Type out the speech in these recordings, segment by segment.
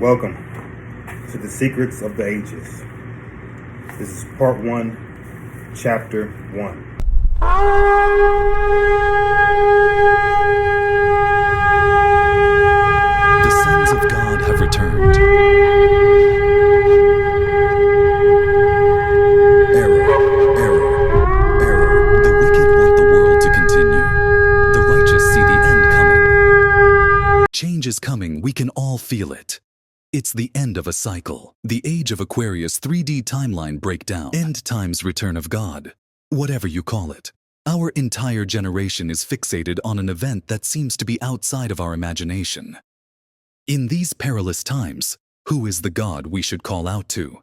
Welcome to the Secrets of the Ages. This is part 1, chapter 1. The sons of God have returned. Error. The wicked want the world to continue. The righteous see the end coming. Change is coming, we can all feel it. It's the end of a cycle. The age of Aquarius 3D timeline breakdown. End times return of God. Whatever you call it. Our entire generation is fixated on an event that seems to be outside of our imagination. In these perilous times, who is the God we should call out to?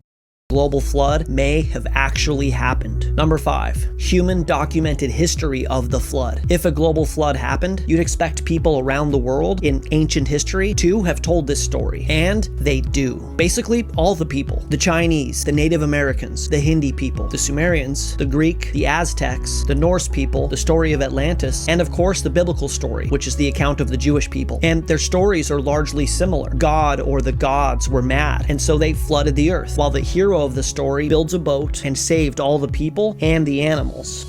Global flood may have actually happened. Number 5, human documented history of the flood. If a global flood happened, you'd expect people around the world in ancient history to have told this story. And they do. Basically, all the people. The Chinese, the Native Americans, the Hindi people, the Sumerians, the Greek, the Aztecs, the Norse people, the story of Atlantis, and of course the biblical story, which is the account of the Jewish people. And their stories are largely similar. God or the gods were mad, and so they flooded the earth, while the hero of the story builds a boat and saved all the people and the animals.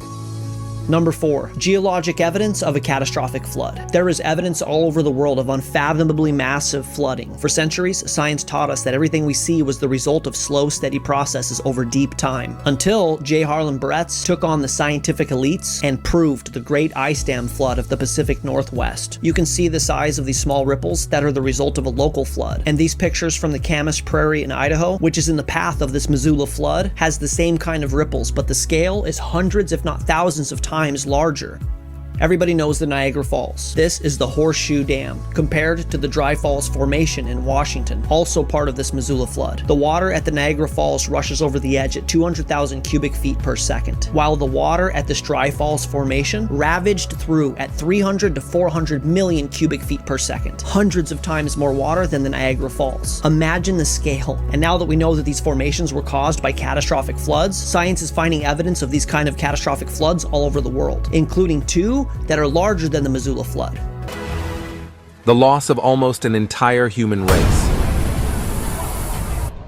Number 4, geologic evidence of a catastrophic flood. There is evidence all over the world of unfathomably massive flooding. For centuries, science taught us that everything we see was the result of slow, steady processes over deep time. Until J. Harlan Barretts took on the scientific elites and proved the Great Ice Dam flood of the Pacific Northwest. You can see the size of these small ripples that are the result of a local flood. And these pictures from the Camas Prairie in Idaho, which is in the path of this Missoula flood, has the same kind of ripples, but the scale is hundreds if not thousands of times larger. Everybody knows the Niagara Falls. This is the Horseshoe Dam, compared to the Dry Falls Formation in Washington, also part of this Missoula flood. The water at the Niagara Falls rushes over the edge at 200,000 cubic feet per second, while the water at this Dry Falls Formation ravaged through at 300 to 400 million cubic feet per second, hundreds of times more water than the Niagara Falls. Imagine the scale. And now that we know that these formations were caused by catastrophic floods, science is finding evidence of these kind of catastrophic floods all over the world, including 2 that are larger than the Missoula flood. The loss of almost an entire human race.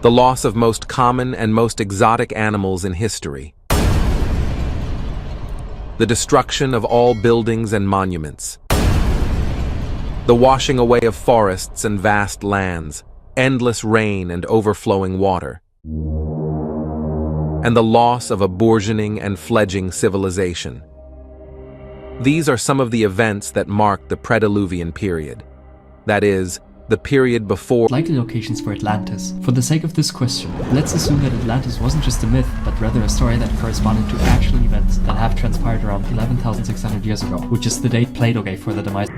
The loss of most common and most exotic animals in history. The destruction of all buildings and monuments. The washing away of forests and vast lands, endless rain and overflowing water. And the loss of a burgeoning and fledgling civilization. These are some of the events that mark the Prediluvian period. That is, the period before likely locations for Atlantis. For the sake of this question, let's assume that Atlantis wasn't just a myth, but rather a story that corresponded to actual events that have transpired around 11,600 years ago, which is the date Plato gave for the demise.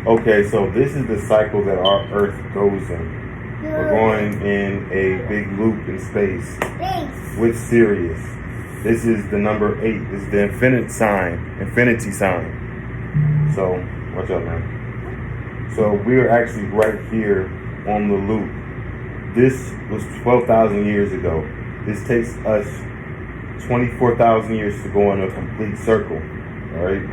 Okay, so this is the cycle that our Earth goes in. We're going in a big loop in space with Sirius. This is the number 8. This is the infinity sign. So, watch out, man. So, we're actually right here on the loop. This was 12,000 years ago. This takes us 24,000 years to go in a complete circle. All right?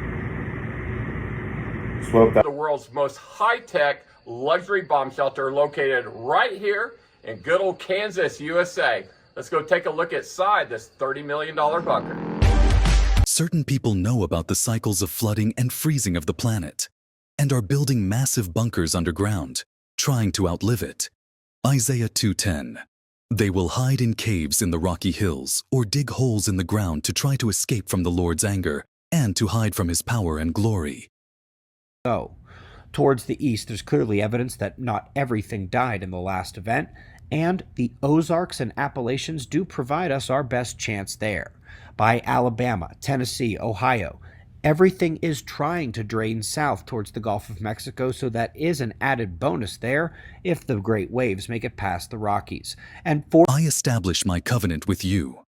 12,000. The world's most high-tech luxury bomb shelter located right here in good old Kansas, USA. Let's go take a look inside this $30 million bunker. Certain people know about the cycles of flooding and freezing of the planet, and are building massive bunkers underground, trying to outlive it. Isaiah 2:10. They will hide in caves in the rocky hills, or dig holes in the ground to try to escape from the Lord's anger, and to hide from his power and glory. Towards the east, there's clearly evidence that not everything died in the last event, and the Ozarks and Appalachians do provide us our best chance there. By Alabama, Tennessee, Ohio, everything is trying to drain south towards the Gulf of Mexico, so that is an added bonus there if the great waves make it past the Rockies. And I establish my covenant with you.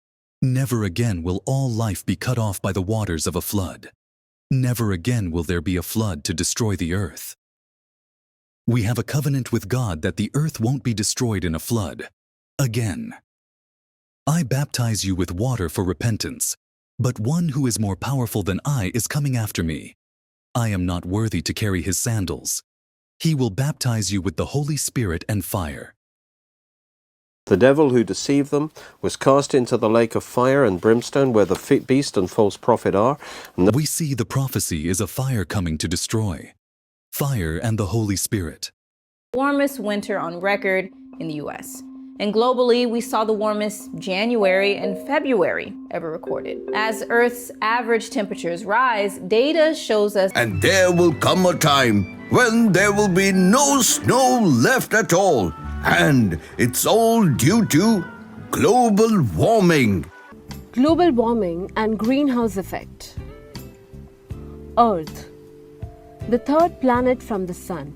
Never again will all life be cut off by the waters of a flood. Never again will there be a flood to destroy the earth. We have a covenant with God that the earth won't be destroyed in a flood. Again. I baptize you with water for repentance, but one who is more powerful than I is coming after me. I am not worthy to carry his sandals. He will baptize you with the Holy Spirit and fire. The devil who deceived them was cast into the lake of fire and brimstone where the beast and false prophet are. We see the prophecy is a fire coming to destroy. Fire and the Holy Spirit. Warmest winter on record in the US. And globally, we saw the warmest January and February ever recorded. As Earth's average temperatures rise, data shows us. And there will come a time when there will be no snow left at all. And it's all due to global warming. Global warming and greenhouse effect. Earth, the third planet from the Sun.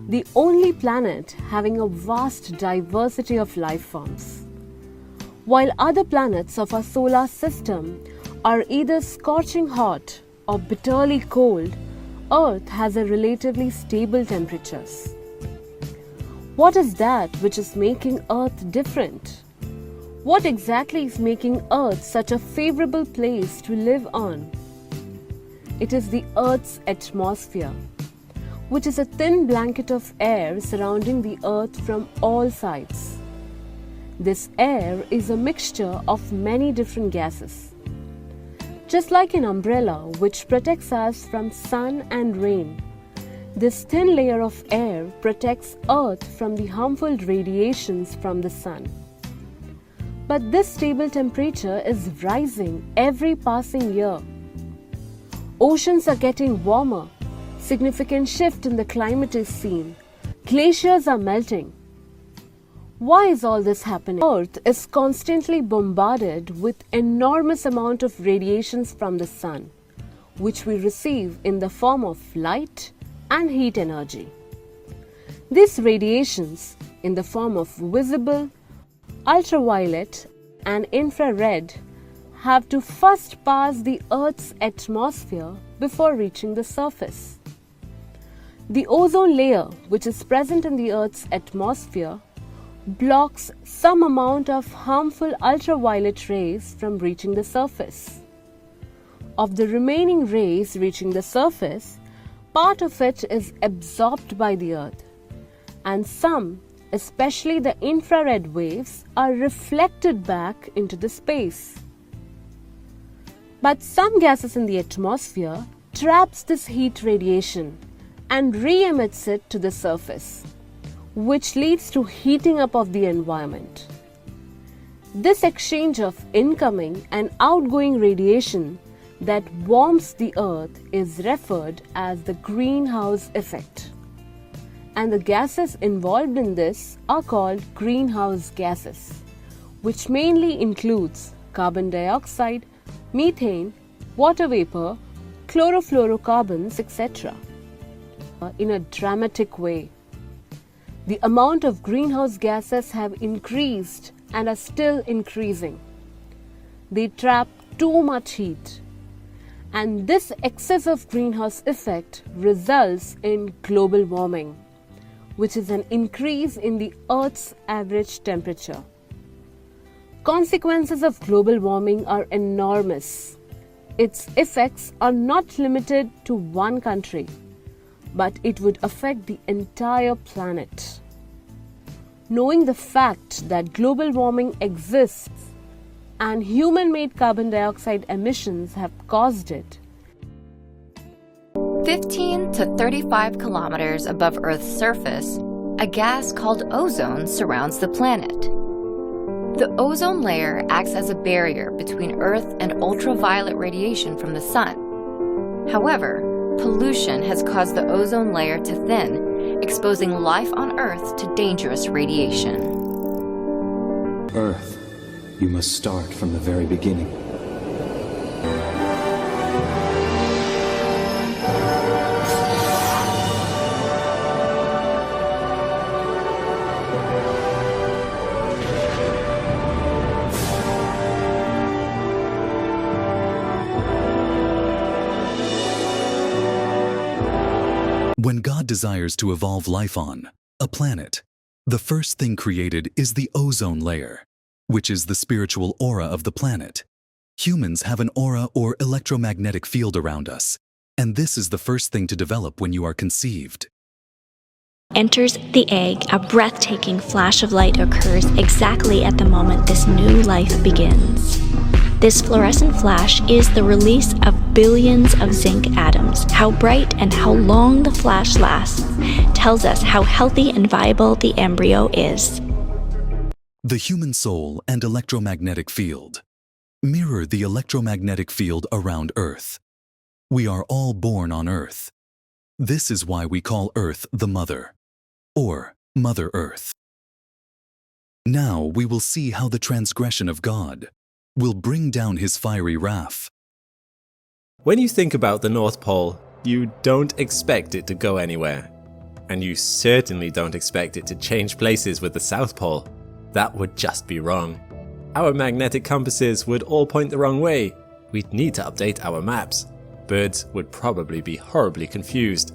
The only planet having a vast diversity of life forms. While other planets of our solar system are either scorching hot or bitterly cold, Earth has a relatively stable temperatures. What is that which is making Earth different? What exactly is making Earth such a favorable place to live on? It is the Earth's atmosphere, which is a thin blanket of air surrounding the Earth from all sides. This air is a mixture of many different gases. Just like an umbrella which protects us from sun and rain, this thin layer of air protects Earth from the harmful radiations from the sun. But this stable temperature is rising every passing year. Oceans are getting warmer. Significant shift in the climate is seen. Glaciers are melting. Why is all this happening? Earth is constantly bombarded with enormous amount of radiations from the sun, which we receive in the form of light and heat energy. These radiations, in the form of visible, ultraviolet, and infrared, have to first pass the Earth's atmosphere before reaching the surface. The ozone layer, which is present in the Earth's atmosphere, blocks some amount of harmful ultraviolet rays from reaching the surface. Of the remaining rays reaching the surface, part of it is absorbed by the Earth, and some, especially the infrared waves, are reflected back into the space. But some gases in the atmosphere traps this heat radiation and re-emits it to the surface, which leads to heating up of the environment. This exchange of incoming and outgoing radiation that warms the Earth is referred as the greenhouse effect. And the gases involved in this are called greenhouse gases, which mainly includes carbon dioxide, methane, water vapor, chlorofluorocarbons, etc. In a dramatic way, the amount of greenhouse gases have increased and are still increasing. They trap too much heat, and this excessive greenhouse effect results in global warming, which is an increase in the Earth's average temperature. Consequences of global warming are enormous. Its effects are not limited to one country, but it would affect the entire planet. Knowing the fact that global warming exists and human-made carbon dioxide emissions have caused it. 15 to 35 kilometers above Earth's surface, a gas called ozone surrounds the planet. The ozone layer acts as a barrier between Earth and ultraviolet radiation from the sun. However, pollution has caused the ozone layer to thin, exposing life on Earth to dangerous radiation. Earth, you must start from the very beginning. When God desires to evolve life on a planet, the first thing created is the ozone layer, which is the spiritual aura of the planet. Humans have an aura or electromagnetic field around us, and this is the first thing to develop when you are conceived. enters the egg, a breathtaking flash of light occurs exactly at the moment this new life begins. This fluorescent flash is the release of billions of zinc atoms. How bright and how long the flash lasts tells us how healthy and viable the embryo is. The human soul and electromagnetic field mirror the electromagnetic field around Earth. We are all born on Earth. This is why we call Earth the Mother, or Mother Earth. Now we will see how the transgression of God will bring down his fiery wrath. When you think about the North Pole, you don't expect it to go anywhere. And you certainly don't expect it to change places with the South Pole. That would just be wrong. Our magnetic compasses would all point the wrong way. We'd need to update our maps. Birds would probably be horribly confused.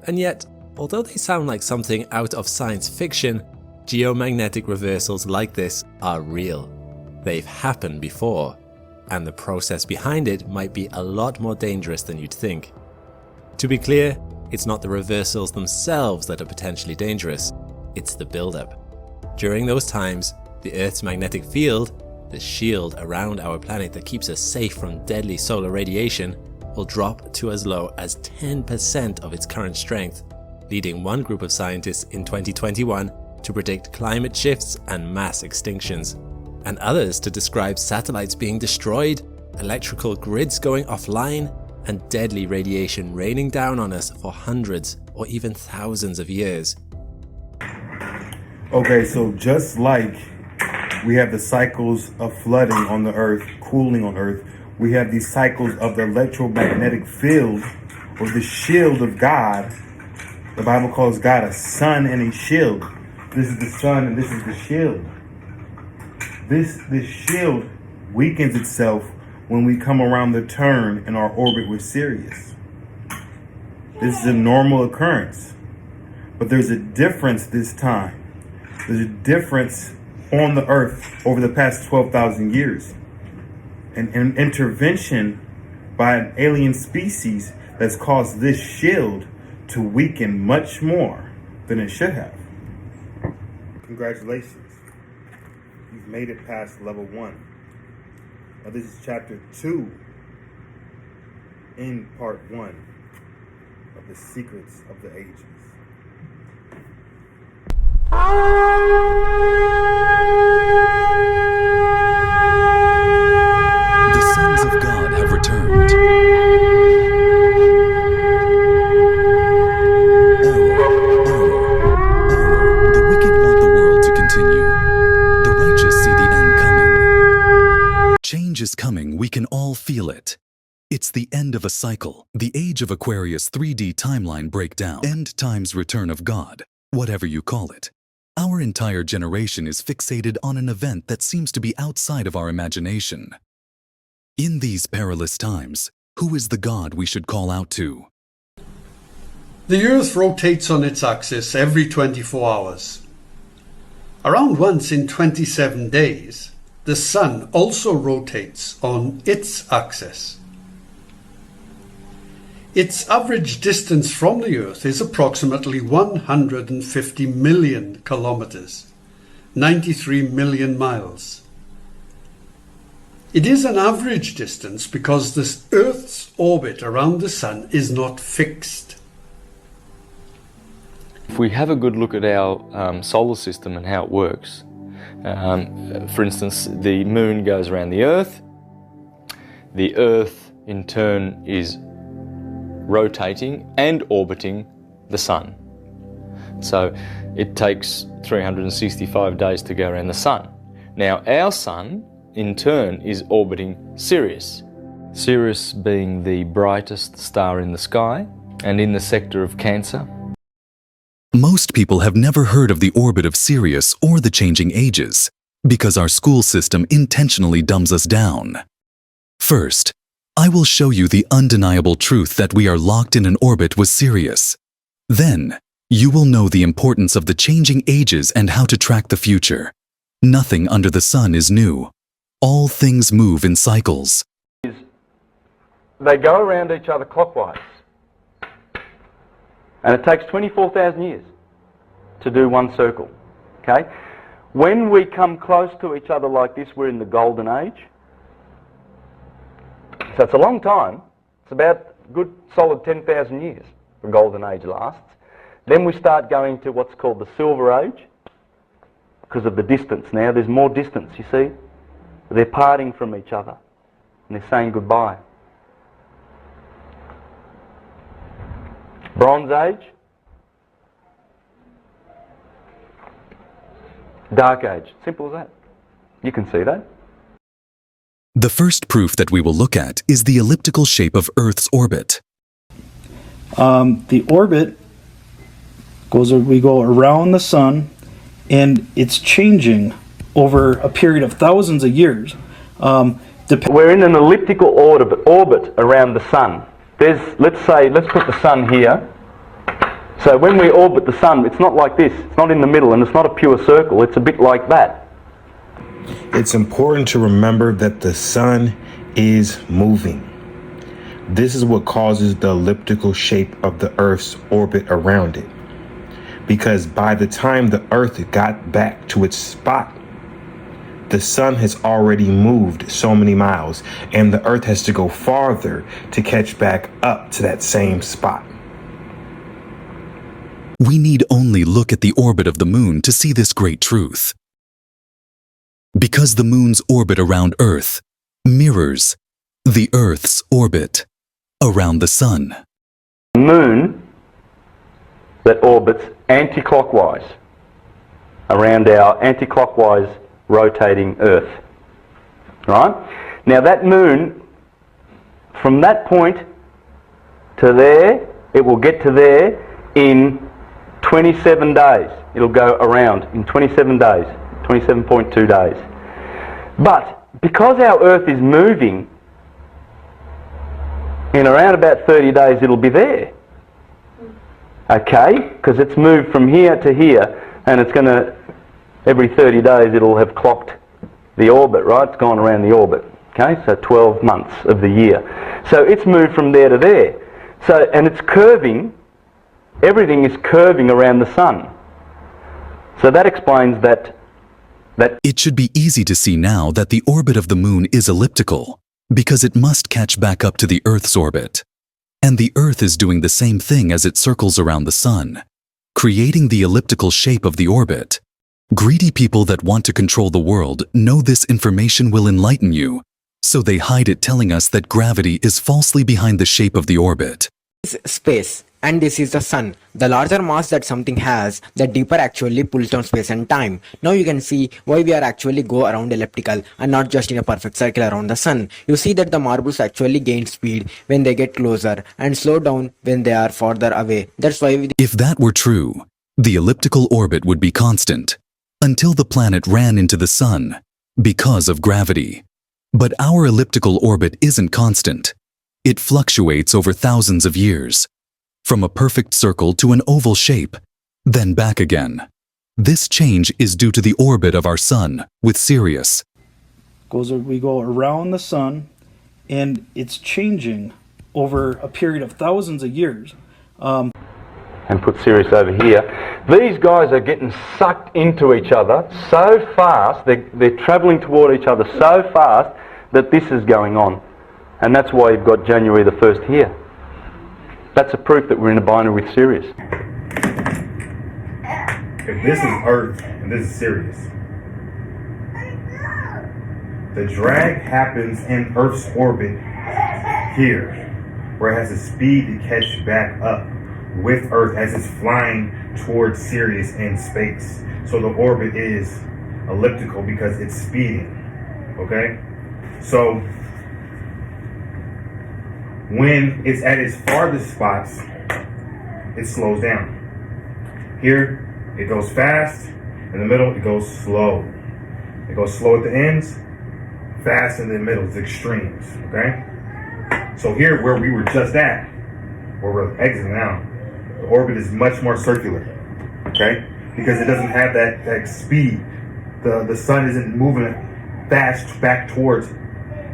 And yet, although they sound like something out of science fiction, geomagnetic reversals like this are real. They've happened before, and the process behind it might be a lot more dangerous than you'd think. To be clear, it's not the reversals themselves that are potentially dangerous, it's the buildup. During those times, the Earth's magnetic field, the shield around our planet that keeps us safe from deadly solar radiation, will drop to as low as 10% of its current strength, leading one group of scientists in 2021 to predict climate shifts and mass extinctions, and others to describe satellites being destroyed, electrical grids going offline, and deadly radiation raining down on us for hundreds or even thousands of years. Okay, so just like we have the cycles of flooding on the Earth, cooling on Earth, we have these cycles of the electromagnetic field, or the shield of God. The Bible calls God a sun and a shield. This is the sun and this is the shield. This shield weakens itself when we come around the turn in our orbit with Sirius. This is a normal occurrence. But there's a difference this time. There's a difference on the Earth over the past 12,000 years. An intervention by an alien species that's caused this shield to weaken much more than it should have. Congratulations. You've made it past level 1. Now this is chapter 2 in part 1 of the secrets of the ages. The sons of God have returned. Error. The wicked want the world to continue. The righteous see the end coming. Change is coming, we can all feel it. It's the end of a cycle, the age of Aquarius 3D timeline breakdown, end times return of God, whatever you call it. Our entire generation is fixated on an event that seems to be outside of our imagination. In these perilous times, who is the God we should call out to? The Earth rotates on its axis every 24 hours. Around once in 27 days, the Sun also rotates on its axis. Its average distance from the Earth is approximately 150 million kilometers, 93 million miles. It is an average distance because the Earth's orbit around the Sun is not fixed. If we have a good look at our solar system and how it works, for instance, the Moon goes around the Earth in turn is rotating and orbiting the Sun. So it takes 365 days to go around the Sun. Now our Sun in turn is orbiting Sirius. Sirius being the brightest star in the sky and in the sector of Cancer. Most people have never heard of the orbit of Sirius or the changing ages, because our school system intentionally dumbs us down. First, I will show you the undeniable truth that we are locked in an orbit with Sirius. Then, you will know the importance of the changing ages and how to track the future. Nothing under the sun is new. All things move in cycles. They go around each other clockwise. And it takes 24,000 years. to do one circle. Okay? When we come close to each other like this, we're in the golden age. So it's a long time. It's about a good solid 10,000 years the golden age lasts. Then we start going to what's called the silver age because of the distance now. There's more distance, you see. They're parting from each other and they're saying goodbye. Bronze age. Dark age. Simple as that. You can see that. The first proof that we will look at is the elliptical shape of Earth's orbit. The orbit we go around the sun, and it's changing over a period of thousands of years. We're in an elliptical orbit around the sun. Let's put the sun here. So when we orbit the sun, it's not like this. It's not in the middle, and it's not a pure circle. It's a bit like that. It's important to remember that the sun is moving. This is what causes the elliptical shape of the Earth's orbit around it. Because by the time the Earth got back to its spot, the sun has already moved so many miles, and the Earth has to go farther to catch back up to that same spot. We need only look at the orbit of the moon to see this great truth. Because the moon's orbit around Earth mirrors the Earth's orbit around the sun. The moon that orbits anti-clockwise around our anti-clockwise rotating Earth. Right? Now that moon, from that point to there, it will get to there in 27 days. It'll go around in 27 days, 27.2 days. But because our Earth is moving, in around about 30 days it'll be there. Okay? Because it's moved from here to here, and it's going to, every 30 days it'll have clocked the orbit, right? It's gone around the orbit. Okay? So 12 months of the year. So it's moved from there to there. So, and it's curving. Everything is curving around the sun. So that explains that. It should be easy to see now that the orbit of the moon is elliptical, because it must catch back up to the Earth's orbit. And the Earth is doing the same thing as it circles around the sun, creating the elliptical shape of the orbit. Greedy people that want to control the world know this information will enlighten you, so they hide it, telling us that gravity is falsely behind the shape of the orbit. Space, and this is the sun. The larger mass that something has, the deeper actually pulls down space and time. Now you can see why we are actually go around elliptical and not just in a perfect circle around the sun. You see that the marbles actually gain speed when they get closer and slow down when they are farther away. That's why If that were true, the elliptical orbit would be constant until the planet ran into the sun because of gravity. But our elliptical orbit isn't constant. It fluctuates over thousands of years, from a perfect circle to an oval shape, then back again. This change is due to the orbit of our sun with Sirius. We go around the sun, and it's changing over a period of thousands of years. And put Sirius over here. These guys are getting sucked into each other so fast, they're travelling toward each other so fast that this is going on. And that's why you've got January the 1st here. That's a proof that we're in a binary with Sirius. If this is Earth and this is Sirius, the drag happens in Earth's orbit here, where it has the speed to catch back up with Earth as it's flying towards Sirius in space. So the orbit is elliptical because it's speeding. Okay? So when it's at its farthest spots, it slows down. Here, it goes fast. In the middle, it goes slow. It goes slow at the ends, fast in the middle. It's extremes, okay? So here, where we were just at, where we're exiting now, the orbit is much more circular, okay? Because it doesn't have that speed. The sun isn't moving fast back towards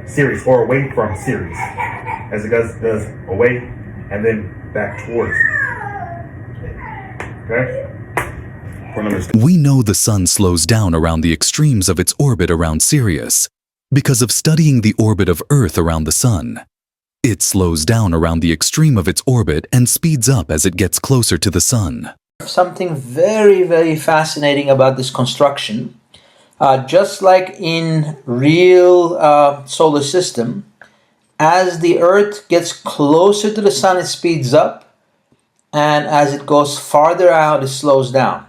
Sirius or away from Sirius, as it does away and then back towards. Okay? We know the sun slows down around the extremes of its orbit around Sirius because of studying the orbit of Earth around the sun. It slows down around the extreme of its orbit and speeds up as it gets closer to the sun. Something very, very fascinating about this construction. Just like in real solar system, as the Earth gets closer to the sun, it speeds up, and as it goes farther out, it slows down.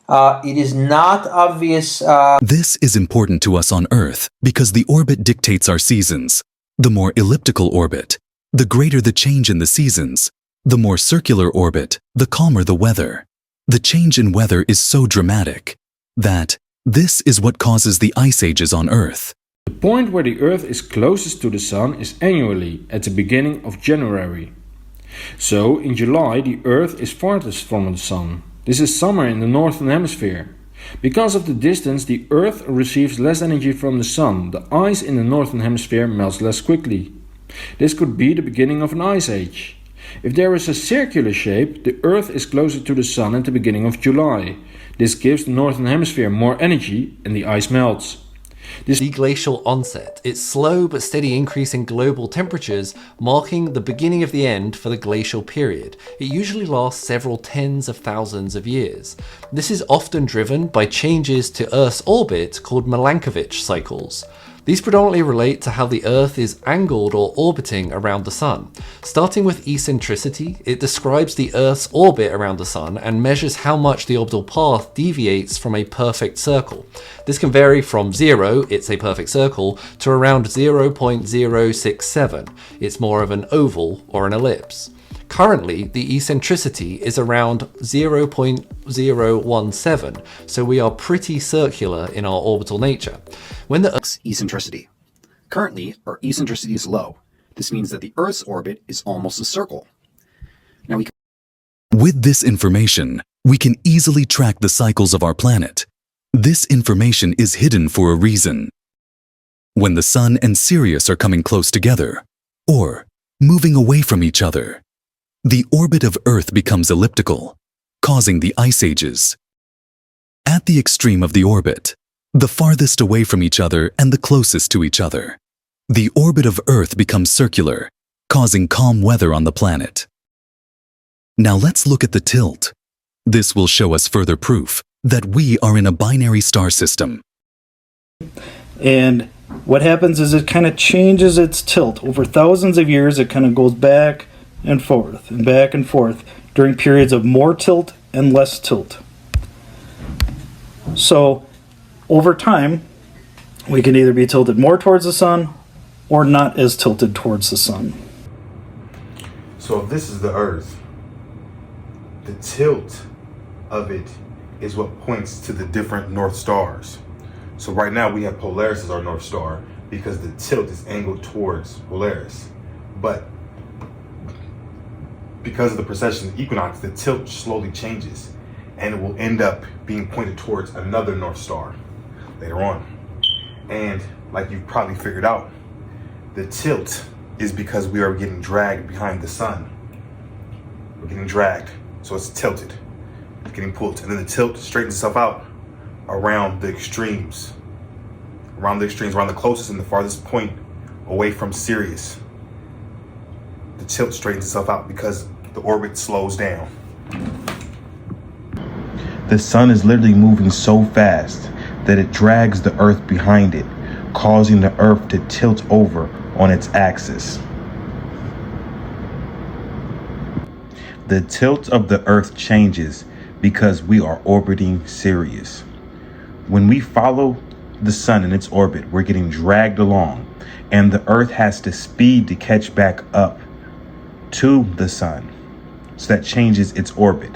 It is not obvious. This is important to us on Earth because the orbit dictates our seasons. The more elliptical orbit, the greater the change in the seasons. The more circular orbit, the calmer the weather. The change in weather is so dramatic that this is what causes the ice ages on Earth. The point where the Earth is closest to the Sun is annually at the beginning of January. So in July the Earth is farthest from the Sun. This is summer in the Northern Hemisphere. Because of the distance, the Earth receives less energy from the Sun. The ice in the Northern Hemisphere melts less quickly. This could be the beginning of an ice age. If there is a circular shape, the Earth is closer to the Sun at the beginning of July. This gives the Northern Hemisphere more energy and the ice melts. The glacial onset, its slow but steady increase in global temperatures marking the beginning of the end for the glacial period. It usually lasts several tens of thousands of years. This is often driven by changes to Earth's orbit called Milankovitch cycles. These predominantly relate to how the Earth is angled or orbiting around the Sun. Starting with eccentricity, it describes the Earth's orbit around the Sun and measures how much the orbital path deviates from a perfect circle. This can vary from 0, it's a perfect circle, to around 0.067. It's more of an oval or an ellipse. Currently, the eccentricity is around 0.017, so we are pretty circular in our orbital nature. When the eccentricity. Currently, our eccentricity is low. This means that the Earth's orbit is almost a circle. Now With this information, we can easily track the cycles of our planet. This information is hidden for a reason. When the Sun and Sirius are coming close together, or moving away from each other, the orbit of Earth becomes elliptical, causing the ice ages. At the extreme of the orbit, the farthest away from each other and the closest to each other, the orbit of Earth becomes circular, causing calm weather on the planet. Now let's look at the tilt. This will show us further proof that we are in a binary star system. And what happens is it kind of changes its tilt. Over thousands of years, it kind of goes back and forth and back and forth during periods of more tilt and less tilt. So over time, we can either be tilted more towards the Sun or not as tilted towards the Sun. So if this is the Earth, the tilt of it is what points to the different North Stars. So right now we have Polaris as our North Star because the tilt is angled towards Polaris. But because of the precession of the equinox, the tilt slowly changes and it will end up being pointed towards another North Star later on. And like you've probably figured out, the tilt is because we are getting dragged behind the Sun. We're getting dragged, so it's tilted, it's getting pulled. And then the tilt straightens itself out around the extremes, around the closest and the farthest point away from Sirius. The tilt straightens itself out because the orbit slows down. The Sun is literally moving so fast that it drags the Earth behind it, causing the Earth to tilt over on its axis. The tilt of the Earth changes because we are orbiting Sirius. When we follow the Sun in its orbit, we're getting dragged along, and the Earth has to speed to catch back up to the Sun. So that changes its orbit.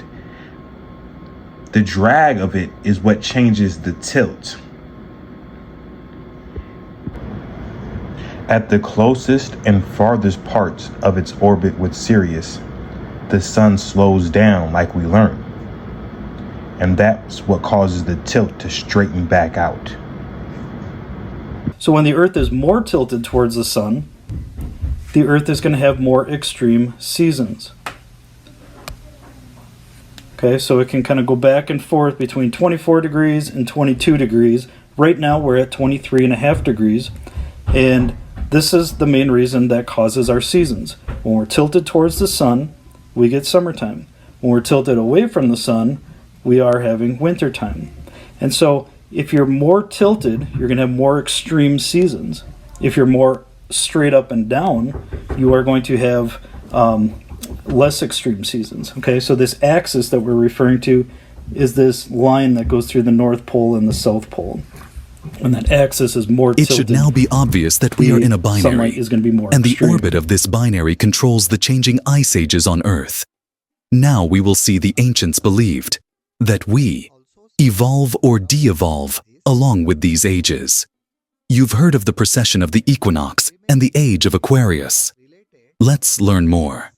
The drag of it is what changes the tilt. At the closest and farthest parts of its orbit with Sirius, the Sun slows down like we learned. And that's what causes the tilt to straighten back out. So when the Earth is more tilted towards the Sun, the Earth is going to have more extreme seasons. Okay, so it can kind of go back and forth between 24 degrees and 22 degrees. Right now we're at 23.5 degrees, and this is the main reason that causes our seasons. When we're tilted towards the sun, we get summertime. When we're tilted away from the sun, we are having wintertime. And so if you're more tilted, you're going to have more extreme seasons. If you're more straight up and down, you are going to have less extreme seasons. Okay, so this axis that we're referring to is this line that goes through the North Pole and the South Pole. And that axis is more tilted. It should now be obvious that we are in a binary, sunlight is going to be more and extreme. the orbit of this binary controls the changing ice ages on Earth. Now we will see the ancients believed that we evolve or de-evolve along with these ages. You've heard of the precession of the equinox and the age of Aquarius. Let's learn more.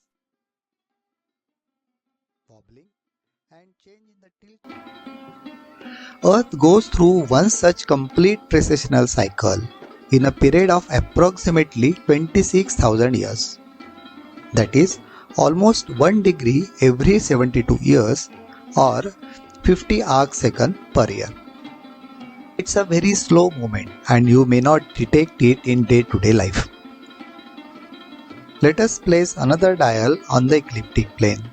Earth goes through one such complete precessional cycle in a period of approximately 26,000 years. That is, almost 1 degree every 72 years or 50 arc-seconds per year. It's a very slow movement and you may not detect it in day-to-day life. Let us place another dial on the ecliptic plane.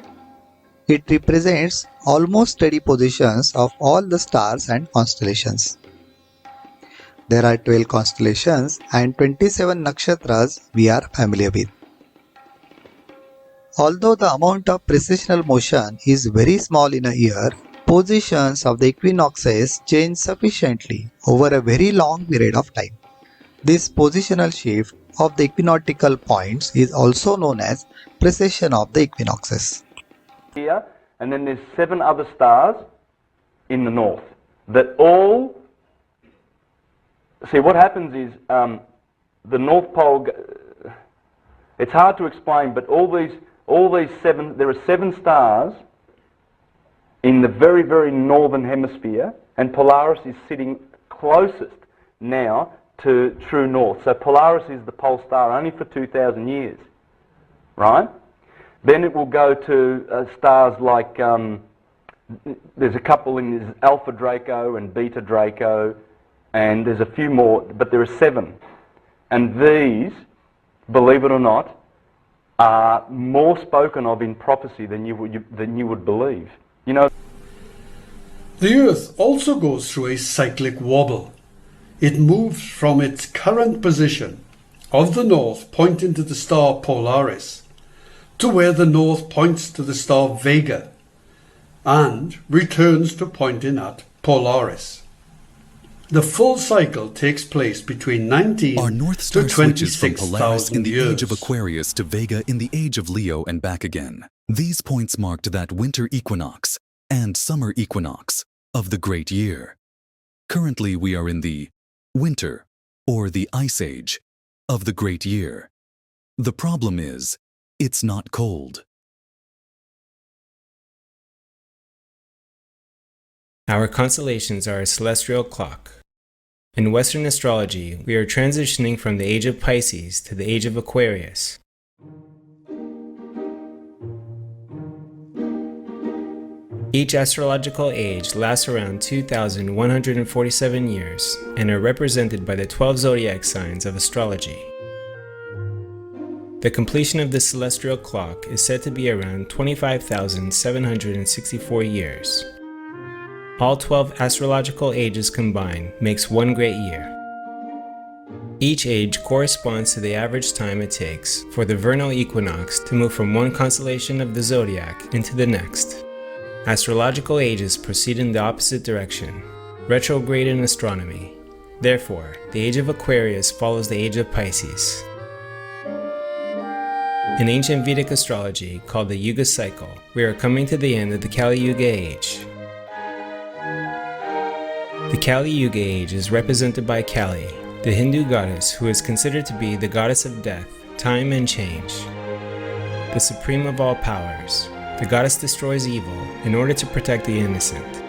It represents almost steady positions of all the stars and constellations. There are 12 constellations and 27 nakshatras we are familiar with. Although the amount of precessional motion is very small in a year, positions of the equinoxes change sufficiently over a very long period of time. This positional shift of the equinoctial points is also known as precession of the equinoxes. Here, and then there's 7 other stars in the north that all... See, what happens is the North Pole... It's hard to explain, but all these 7... There are 7 stars in the very, very northern hemisphere, and Polaris is sitting closest now to true north. So Polaris is the pole star only for 2,000 years, right? Then it will go to stars like, there's a couple in there's Alpha Draco and Beta Draco, and there's a few more, but there are 7. And these, believe it or not, are more spoken of in prophecy than you would believe. You know, the Earth also goes through a cyclic wobble. It moves from its current position of the north pointing to the star Polaris to where the north points to the star Vega and returns to pointing at Polaris. The full cycle takes place between 19 Our North to Star switches from Polaris in 26,000 the age of years. Aquarius to Vega in the age of Leo and back again. These points marked that winter equinox and summer equinox of the great year. Currently we are in the winter, or the ice age, of the great year. The problem is, it's not cold. Our constellations are a celestial clock. In Western astrology, we are transitioning from the age of Pisces to the age of Aquarius. Each astrological age lasts around 2,147 years and are represented by the 12 zodiac signs of astrology. The completion of the celestial clock is said to be around 25,764 years. All 12 astrological ages combined makes one great year. Each age corresponds to the average time it takes for the vernal equinox to move from one constellation of the zodiac into the next. Astrological ages proceed in the opposite direction, retrograde in astronomy. Therefore, the age of Aquarius follows the age of Pisces. In ancient Vedic astrology, called the Yuga cycle, we are coming to the end of the Kali Yuga age. The Kali Yuga age is represented by Kali, the Hindu goddess who is considered to be the goddess of death, time, and change. The supreme of all powers, the goddess destroys evil in order to protect the innocent.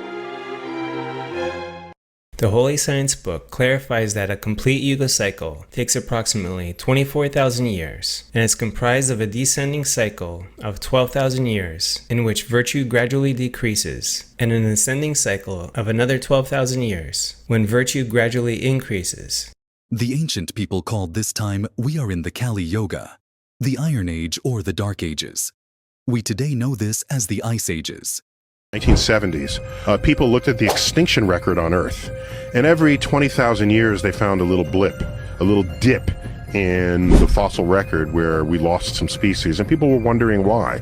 The Holy Science book clarifies that a complete Yuga cycle takes approximately 24,000 years, and is comprised of a descending cycle of 12,000 years, in which virtue gradually decreases, and an ascending cycle of another 12,000 years, when virtue gradually increases. The ancient people called this time we are in the Kali Yoga, the Iron Age or the Dark Ages. We today know this as the Ice Ages. 1970s, people looked at the extinction record on Earth, and every 20,000 years they found a little blip, a little dip in the fossil record where we lost some species, and people were wondering why.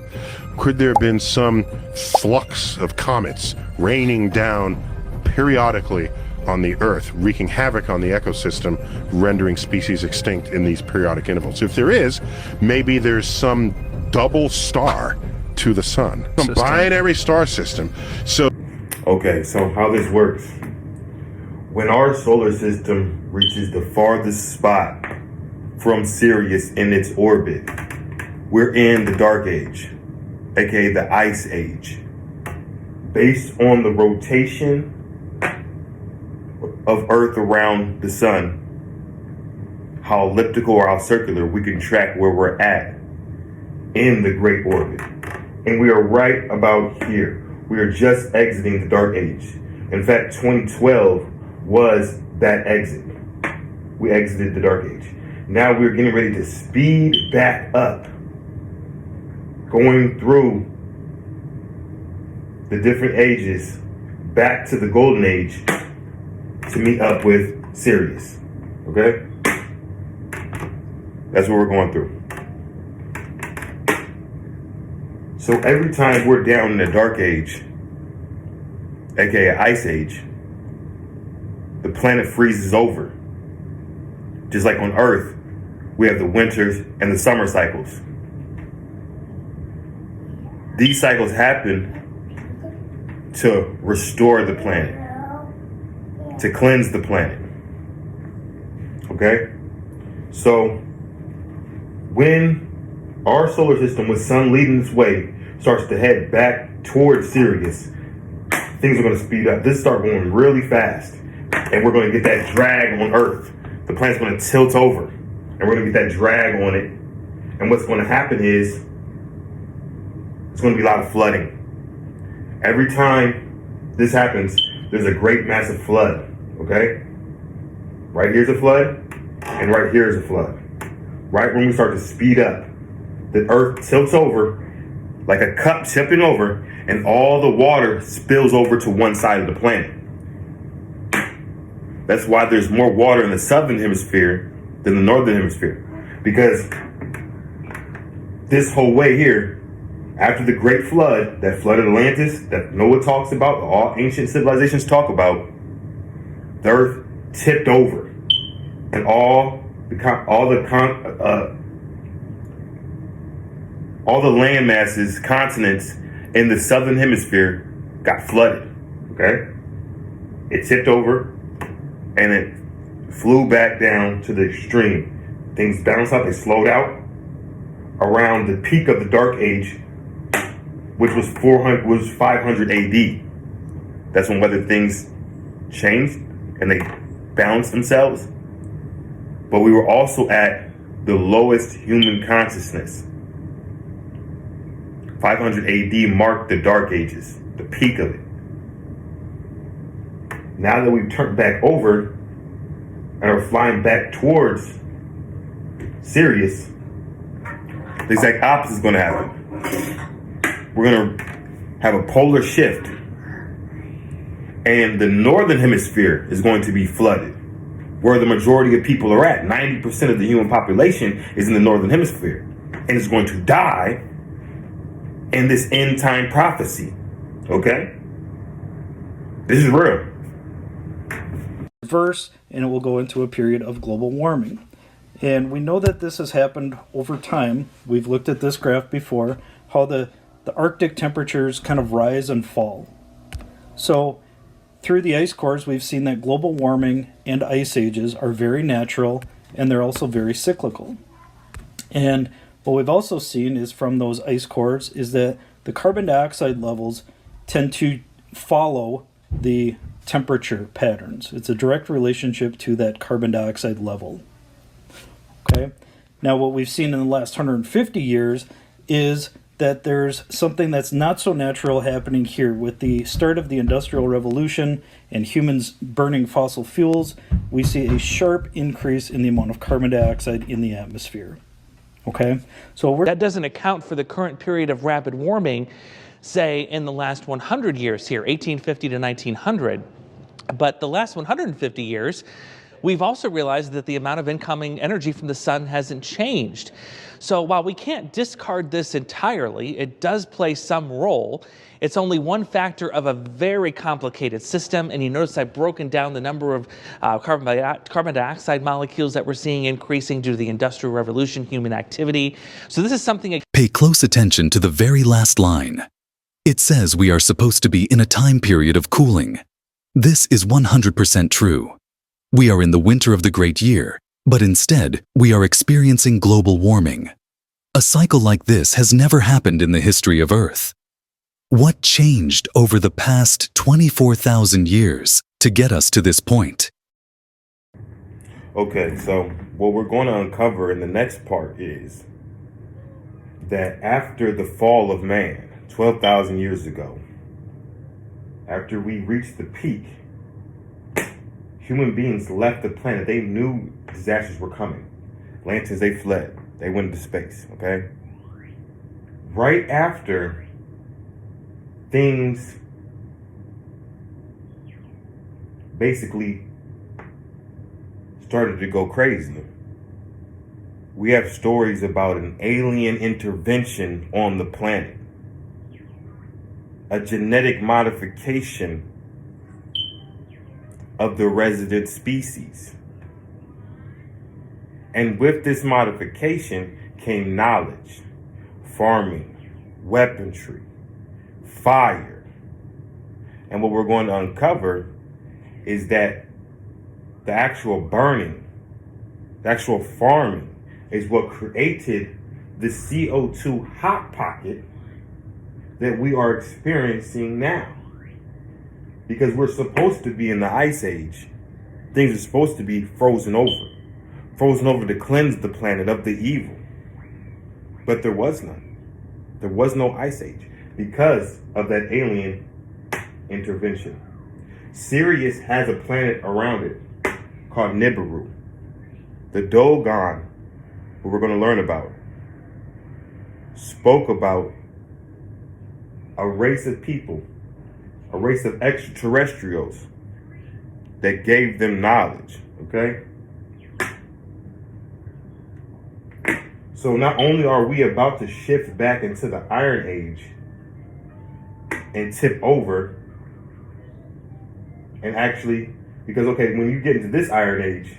Could there have been some flux of comets raining down periodically on the Earth, wreaking havoc on the ecosystem, rendering species extinct in these periodic intervals? If there is, maybe there's some double star to the sun, some binary star system. Okay, so how this works. When our solar system reaches the farthest spot from Sirius in its orbit, we're in the Dark Age, aka the Ice Age. Based on the rotation of Earth around the sun, how elliptical or how circular, we can track where we're at in the Great Orbit. And we are right about here. We are just exiting the Dark Age. In fact, 2012 was that exit. We exited the Dark Age. Now we're getting ready to speed back up, going through the different ages back to the Golden Age to meet up with Sirius. Okay? That's what we're going through. So every time we're down in the Dark Age, aka Ice Age, the planet freezes over. Just like on Earth, we have the winters and the summer cycles. These cycles happen to restore the planet, to cleanse the planet. Okay? So when our solar system, with sun leading its way, starts to head back towards Sirius, things are going to speed up. This starts going really fast, and we're going to get that drag on Earth. The planet's going to tilt over, and we're going to get that drag on it. And what's going to happen is it's going to be a lot of flooding. Every time this happens, there's a great massive flood. Okay? Right here's a flood, and right here is a flood. Right when we start to speed up, the Earth tilts over like a cup tipping over, and all the water spills over to one side of the planet. That's why there's more water in the southern hemisphere than the northern hemisphere. Because this whole way here, after the Great Flood, that flooded Atlantis, that Noah talks about, all ancient civilizations talk about, the Earth tipped over, and all the land masses, continents in the southern hemisphere got flooded. Okay? It tipped over and it flew back down to the extreme. Things bounced out, they slowed out around the peak of the Dark Age, which was 500 AD. That's when weather things changed and they balanced themselves. But we were also at the lowest human consciousness. 500 AD marked the Dark Ages, the peak of it. Now that we've turned back over and are flying back towards Sirius, the exact opposite is going to happen. We're going to have a polar shift, and the northern hemisphere is going to be flooded, where the majority of people are at. 90% of the human population is in the northern hemisphere, and it's going to die in this end time prophecy. Okay? This is real. Reverse, and it will go into a period of global warming. And we know that this has happened over time. We've looked at this graph before, how the Arctic temperatures kind of rise and fall. So through the ice cores, we've seen that global warming and ice ages are very natural, and they're also very cyclical. And what we've also seen is from those ice cores is that the carbon dioxide levels tend to follow the temperature patterns. It's a direct relationship to that carbon dioxide level. Okay? Now, what we've seen in the last 150 years is that there's something that's not so natural happening here. With the start of the Industrial Revolution and humans burning fossil fuels, we see a sharp increase in the amount of carbon dioxide in the atmosphere. Okay? So that doesn't account for the current period of rapid warming, say in the last 100 years here, 1850 to 1900. But the last 150 years, we've also realized that the amount of incoming energy from the sun hasn't changed. So while we can't discard this entirely, it does play some role. It's only one factor of a very complicated system. And you notice I've broken down the number of carbon dioxide molecules that we're seeing increasing due to the Industrial Revolution, human activity. So this is something... Pay close attention to the very last line. It says we are supposed to be in a time period of cooling. This is 100% true. We are in the winter of the great year, but instead, we are experiencing global warming. A cycle like this has never happened in the history of Earth. What changed over the past 24,000 years to get us to this point? Okay, so what we're going to uncover in the next part is that after the fall of man, 12,000 years ago, after we reached the peak, human beings left the planet. They knew disasters were coming. Atlanteans, they fled. They went into space, okay? Right after things basically started to go crazy, we have stories about an alien intervention on the planet, a genetic modification of the resident species. And with this modification came knowledge, farming, weaponry, fire. And what we're going to uncover is that the actual burning, the actual farming is what created the CO2 hot pocket that we are experiencing now. Because we're supposed to be in the ice age. Things are supposed to be frozen over to cleanse the planet of the evil. But there was none. There was no ice age because of that alien intervention. Sirius has a planet around it called Nibiru. The Dogon, who we're going to learn about, spoke about a race of people, a race of extraterrestrials that gave them knowledge, okay? So not only are we about to shift back into the Iron Age and tip over, and actually, because okay, when you get into this Iron Age,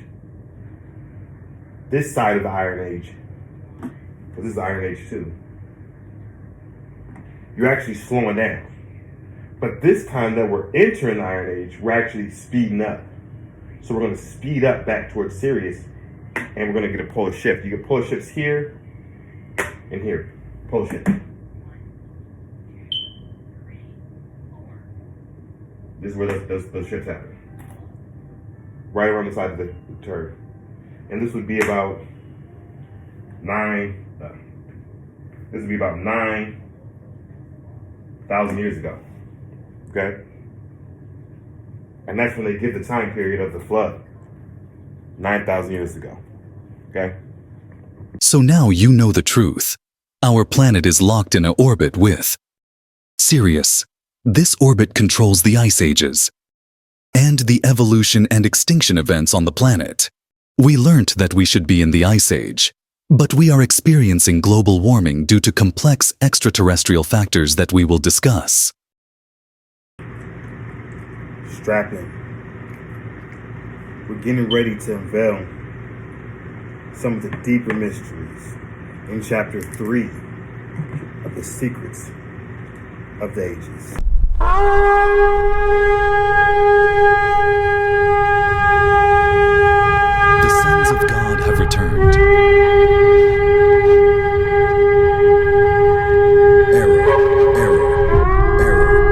this side of the Iron Age, because this is Iron Age 2, you're actually slowing down. But this time that we're entering the Iron Age, we're actually speeding up. So we're going to speed up back towards Sirius, and we're going to get a polar shift. You get polar shifts here and here. Polar shift. This is where those shifts happen. Right around the side of the turn. And this would be about 9,000 years ago. Okay? And that's when they give the time period of the flood. 9,000 years ago. Okay? So now you know the truth. Our planet is locked in an orbit with Sirius. This orbit controls the ice ages and the evolution and extinction events on the planet. We learnt that we should be in the ice age, but we are experiencing global warming due to complex extraterrestrial factors that we will discuss. Strap in. We're getting ready to unveil some of the deeper mysteries in chapter 3 of the secrets of the ages. The sons of God have returned. Error.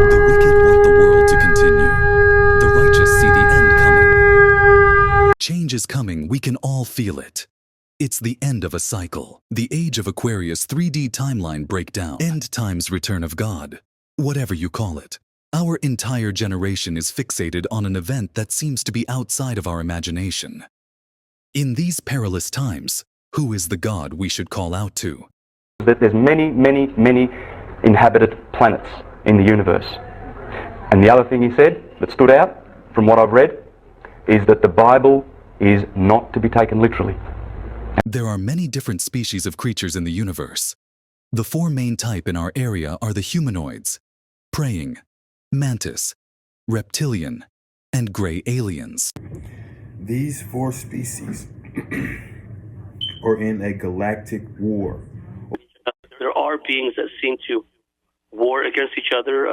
The wicked want the world to continue. The Change is coming, we can all feel it. It's the end of a cycle, the age of Aquarius 3D timeline breakdown, end times return of God. Whatever you call it, our entire generation is fixated on an event that seems to be outside of our imagination. In these perilous times, who is the God we should call out to? That there's many inhabited planets in the universe. And the other thing he said that stood out from what I've read is that the Bible is not to be taken literally. There are many different species of creatures in the universe. The four main types in our area are the humanoids, praying, mantis, reptilian, and gray aliens. These four species are in a galactic war. There are beings that seem to war against each other.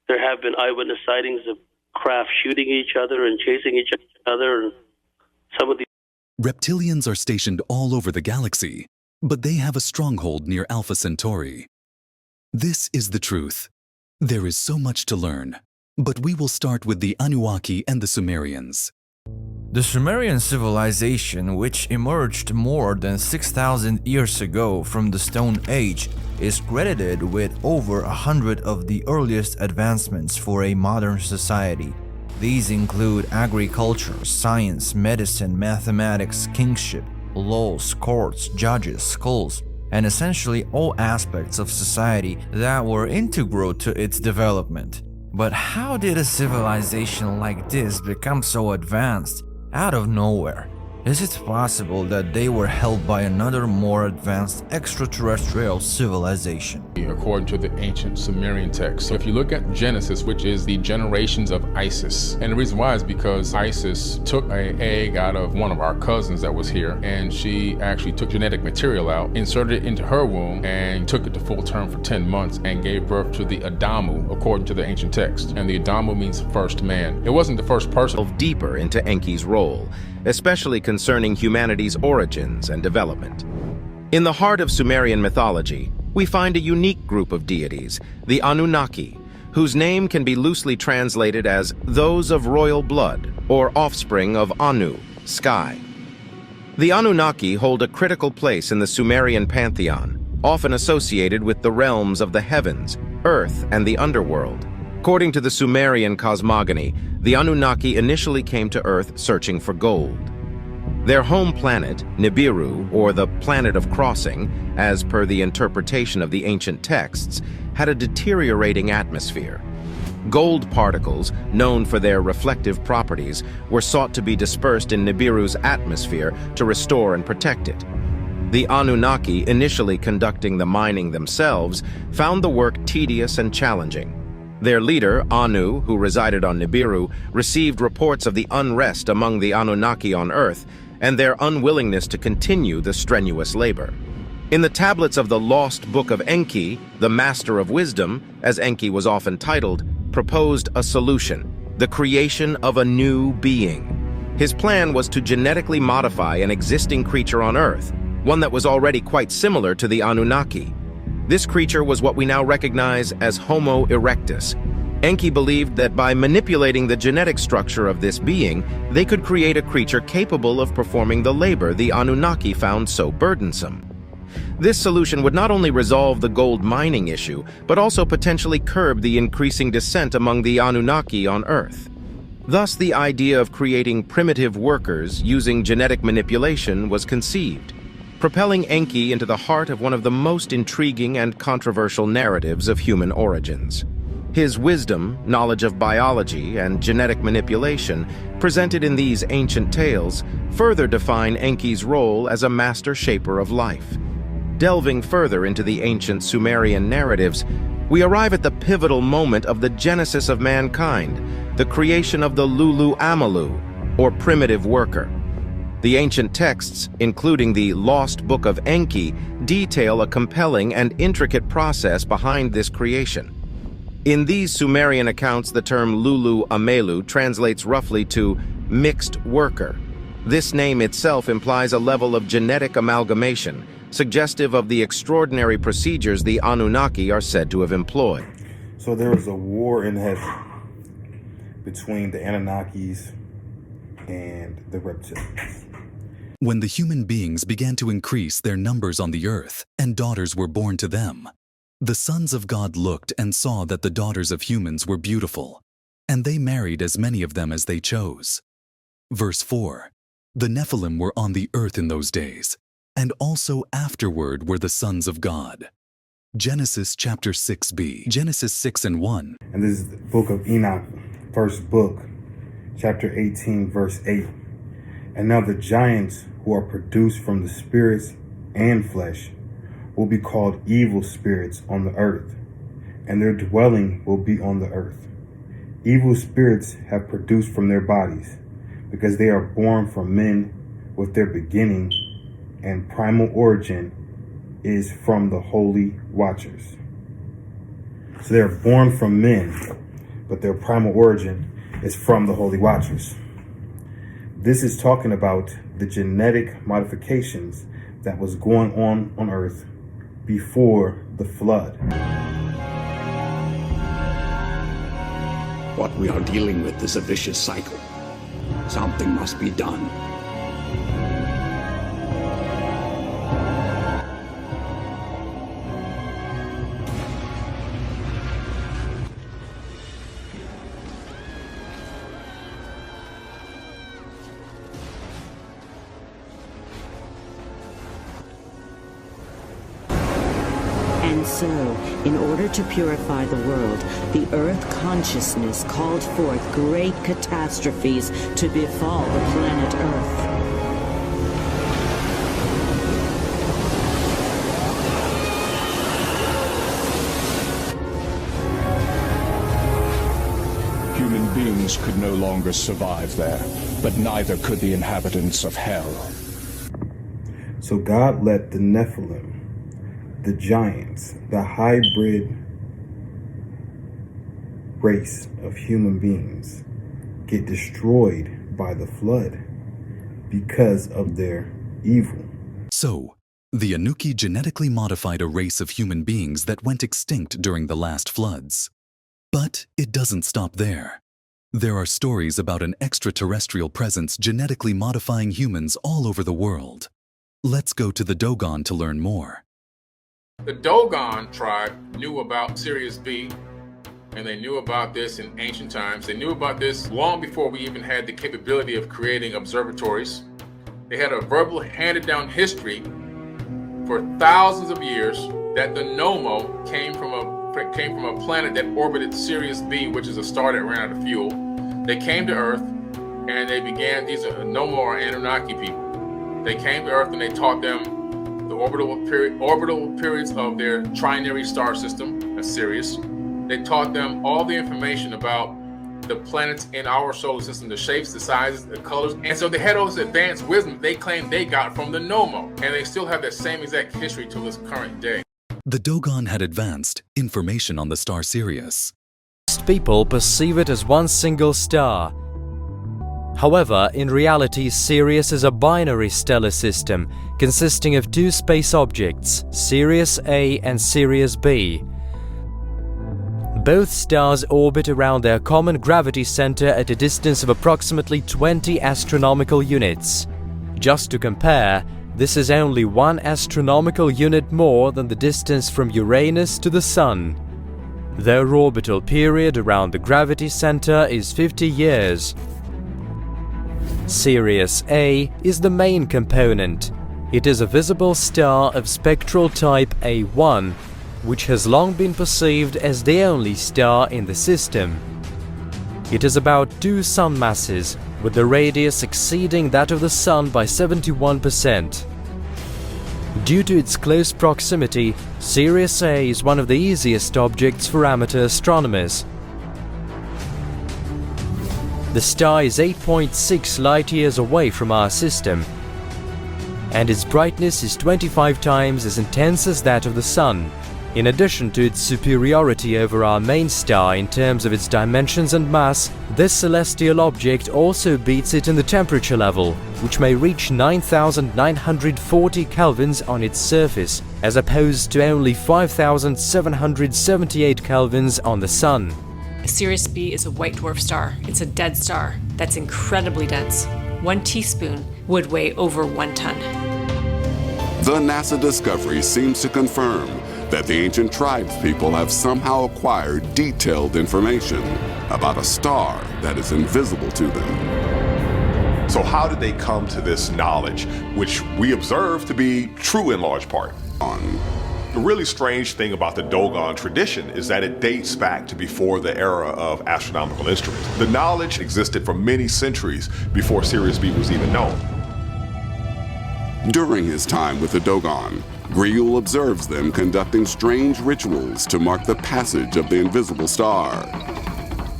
There have been eyewitness sightings of craft shooting each other and chasing each other. And some of these Reptilians are stationed all over the galaxy, but they have a stronghold near Alpha Centauri. This is the truth. There is so much to learn, but we will start with the Anunnaki and the Sumerians. The Sumerian civilization, which emerged more than 6,000 years ago from the Stone Age, is credited with over 100 of the earliest advancements for a modern society. These include agriculture, science, medicine, mathematics, kingship, laws, courts, judges, schools, and essentially all aspects of society that were integral to its development. But how did a civilization like this become so advanced out of nowhere? Is it possible that they were held by another more advanced extraterrestrial civilization? According to the ancient Sumerian text. So if you look at Genesis, which is the generations of Isis, and the reason why is because Isis took an egg out of one of our cousins that was here, and she actually took genetic material out, inserted it into her womb, and took it to full term for 10 months and gave birth to the Adamu, according to the ancient text. And the Adamu means first man. It wasn't the first person. Deeper into Enki's role, especially concerning humanity's origins and development. In the heart of Sumerian mythology, we find a unique group of deities, the Anunnaki, whose name can be loosely translated as those of royal blood or offspring of Anu, sky. The Anunnaki hold a critical place in the Sumerian pantheon, often associated with the realms of the heavens, earth, and the underworld. According to the Sumerian cosmogony, the Anunnaki initially came to Earth searching for gold. Their home planet, Nibiru, or the planet of crossing, as per the interpretation of the ancient texts, had a deteriorating atmosphere. Gold particles, known for their reflective properties, were sought to be dispersed in Nibiru's atmosphere to restore and protect it. The Anunnaki, initially conducting the mining themselves, found the work tedious and challenging. Their leader, Anu, who resided on Nibiru, received reports of the unrest among the Anunnaki on Earth and their unwillingness to continue the strenuous labor. In the tablets of the lost book of Enki, the Master of Wisdom, as Enki was often titled, proposed a solution, the creation of a new being. His plan was to genetically modify an existing creature on Earth, one that was already quite similar to the Anunnaki. This creature was what we now recognize as Homo erectus. Enki believed that by manipulating the genetic structure of this being, they could create a creature capable of performing the labor the Anunnaki found so burdensome. This solution would not only resolve the gold mining issue, but also potentially curb the increasing descent among the Anunnaki on Earth. Thus, the idea of creating primitive workers using genetic manipulation was conceived, propelling Enki into the heart of one of the most intriguing and controversial narratives of human origins. His wisdom, knowledge of biology, and genetic manipulation, presented in these ancient tales, further define Enki's role as a master shaper of life. Delving further into the ancient Sumerian narratives, we arrive at the pivotal moment of the genesis of mankind, the creation of the Lulu Amalu, or primitive worker. The ancient texts, including the Lost Book of Enki, detail a compelling and intricate process behind this creation. In these Sumerian accounts, the term Lulu Amelu translates roughly to mixed worker. This name itself implies a level of genetic amalgamation, suggestive of the extraordinary procedures the Anunnaki are said to have employed. So there was a war in heaven between the Anunnakis and the reptiles. When the human beings began to increase their numbers on the earth, and daughters were born to them, the sons of God looked and saw that the daughters of humans were beautiful, and they married as many of them as they chose. Verse 4. The Nephilim were on the earth in those days, and also afterward were the sons of God. Genesis chapter 6b. Genesis 6 and 1. And this is the book of Enoch, first book, chapter 18, verse 8. And now the giants who are produced from the spirits and flesh will be called evil spirits on the earth, and their dwelling will be on the earth. Evil spirits have produced from their bodies, because they are born from men with their beginning and primal origin is from the holy watchers. So they are born from men, but their primal origin is from the holy watchers. This is talking about the genetic modifications that was going on earth before the flood. What we are dealing with is a vicious cycle. Something must be done. And so, in order to purify the world, the Earth consciousness called forth great catastrophes to befall the planet Earth. Human beings could no longer survive there, but neither could the inhabitants of hell. So God let the Nephilim, the giants, the hybrid race of human beings, get destroyed by the flood because of their evil. So, the Anunnaki genetically modified a race of human beings that went extinct during the last floods. But it doesn't stop there. There are stories about an extraterrestrial presence genetically modifying humans all over the world. Let's go to the Dogon to learn more. The Dogon tribe knew about Sirius B, and they knew about this in ancient times. They knew about this long before we even had the capability of creating observatories. They had a verbal handed down history for thousands of years that the Nomo came from a planet that orbited Sirius B, which is a star that ran out of fuel. They came to Earth and they began, these are Nomo or Anunnaki people. They came to Earth and they taught them the orbital periods of their trinary star system, that's Sirius. They taught them all the information about the planets in our solar system, the shapes, the sizes, the colors. And so they had all this advanced wisdom they claimed they got from the Nomo. And they still have that same exact history to this current day. The Dogon had advanced information on the star Sirius. Most people perceive it as one single star. However, in reality, Sirius is a binary stellar system consisting of two space objects, Sirius A and Sirius B. Both stars orbit around their common gravity center at a distance of approximately 20 astronomical units. Just to compare, this is only 1 astronomical unit more than the distance from Uranus to the Sun. Their orbital period around the gravity center is 50 years. Sirius A is the main component. It is a visible star of spectral type A1, which has long been perceived as the only star in the system. It is about 2 sun masses, with the radius exceeding that of the Sun by 71%. Due to its close proximity, Sirius A is one of the easiest objects for amateur astronomers. The star is 8.6 light-years away from our system, and its brightness is 25 times as intense as that of the Sun. In addition to its superiority over our main star in terms of its dimensions and mass, this celestial object also beats it in the temperature level, which may reach 9,940 kelvins on its surface, as opposed to only 5,778 kelvins on the Sun. Sirius B is a white dwarf star. It's a dead star that's incredibly dense. 1 teaspoon would weigh over 1 ton. The NASA discovery seems to confirm that the ancient tribes people have somehow acquired detailed information about a star that is invisible to them. So how did they come to this knowledge, which we observe to be true in large part? The really strange thing about the Dogon tradition is that it dates back to before the era of astronomical instruments. The knowledge existed for many centuries before Sirius B was even known. During his time with the Dogon, Griel observes them conducting strange rituals to mark the passage of the invisible star.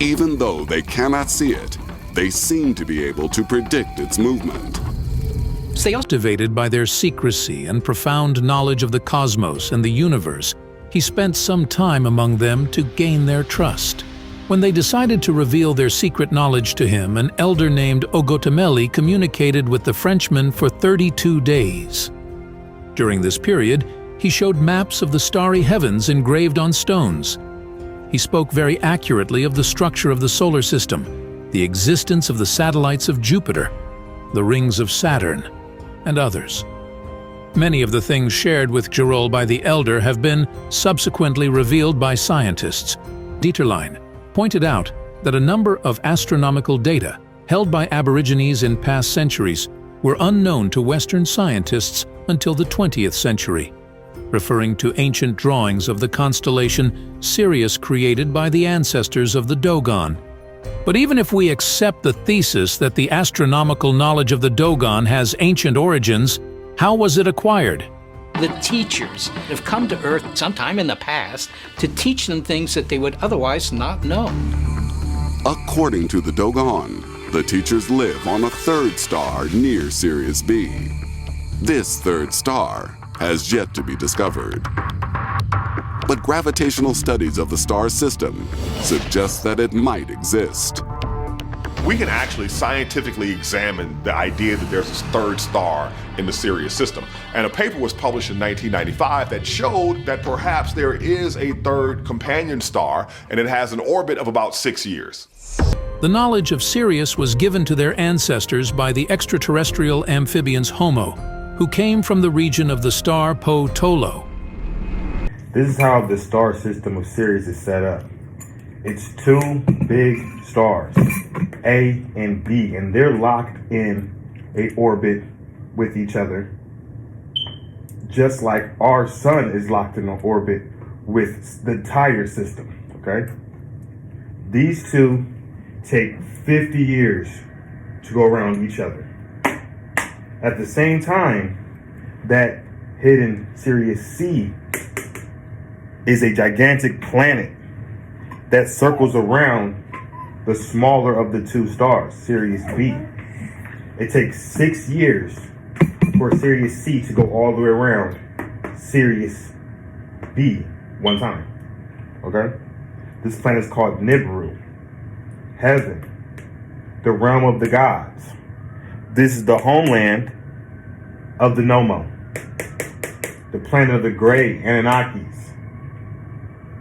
Even though they cannot see it, they seem to be able to predict its movement. Captivated by their secrecy and profound knowledge of the cosmos and the universe, he spent some time among them to gain their trust. When they decided to reveal their secret knowledge to him, an elder named Ogotameli communicated with the Frenchman for 32 days. During this period, he showed maps of the starry heavens engraved on stones. He spoke very accurately of the structure of the solar system, the existence of the satellites of Jupiter, the rings of Saturn, and others. Many of the things shared with Gerol by the elder have been subsequently revealed by scientists. Dieterlein pointed out that a number of astronomical data held by Aborigines in past centuries were unknown to Western scientists until the 20th century, referring to ancient drawings of the constellation Sirius created by the ancestors of the Dogon. But even if we accept the thesis that the astronomical knowledge of the Dogon has ancient origins, how was it acquired? The teachers have come to Earth sometime in the past to teach them things that they would otherwise not know. According to the Dogon, the teachers live on a third star near Sirius B. This third star has yet to be discovered. But gravitational studies of the star system suggest that it might exist. We can actually scientifically examine the idea that there's this third star in the Sirius system. And a paper was published in 1995 that showed that perhaps there is a third companion star, and it has an orbit of about 6 years. The knowledge of Sirius was given to their ancestors by the extraterrestrial amphibians Homo, who came from the region of the star Po Tolo. This is how the star system of Sirius is set up. It's 2 big stars, A and B, and they're locked in a orbit with each other, just like our sun is locked in an orbit with the entire system, okay? These two take 50 years to go around each other. At the same time, that hidden Sirius C is a gigantic planet that circles around the smaller of the 2 stars, Sirius B. It takes 6 years for Sirius C to go all the way around Sirius B one time, okay? This planet is called Nibiru, heaven, the realm of the gods. This is the homeland of the Nomo, the planet of the gray Anunnakis.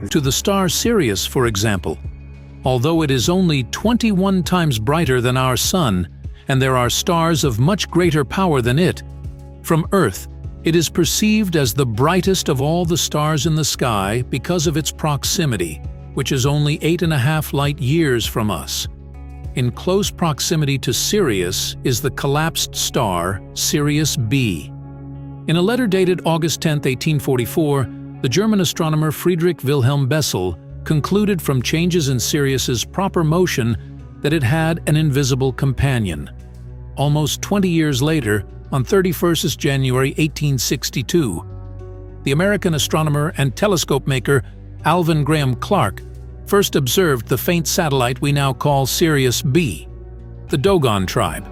To the star Sirius, for example, although it is only 21 times brighter than our sun, and there are stars of much greater power than it, from Earth, it is perceived as the brightest of all the stars in the sky because of its proximity, which is only 8.5 light years from us. In close proximity to Sirius is the collapsed star Sirius B. In a letter dated August 10, 1844, the German astronomer Friedrich Wilhelm Bessel concluded from changes in Sirius's proper motion that it had an invisible companion. Almost 20 years later, on 31st January 1862, the American astronomer and telescope maker Alvin Graham Clark first observed the faint satellite we now call Sirius B, the Dogon tribe.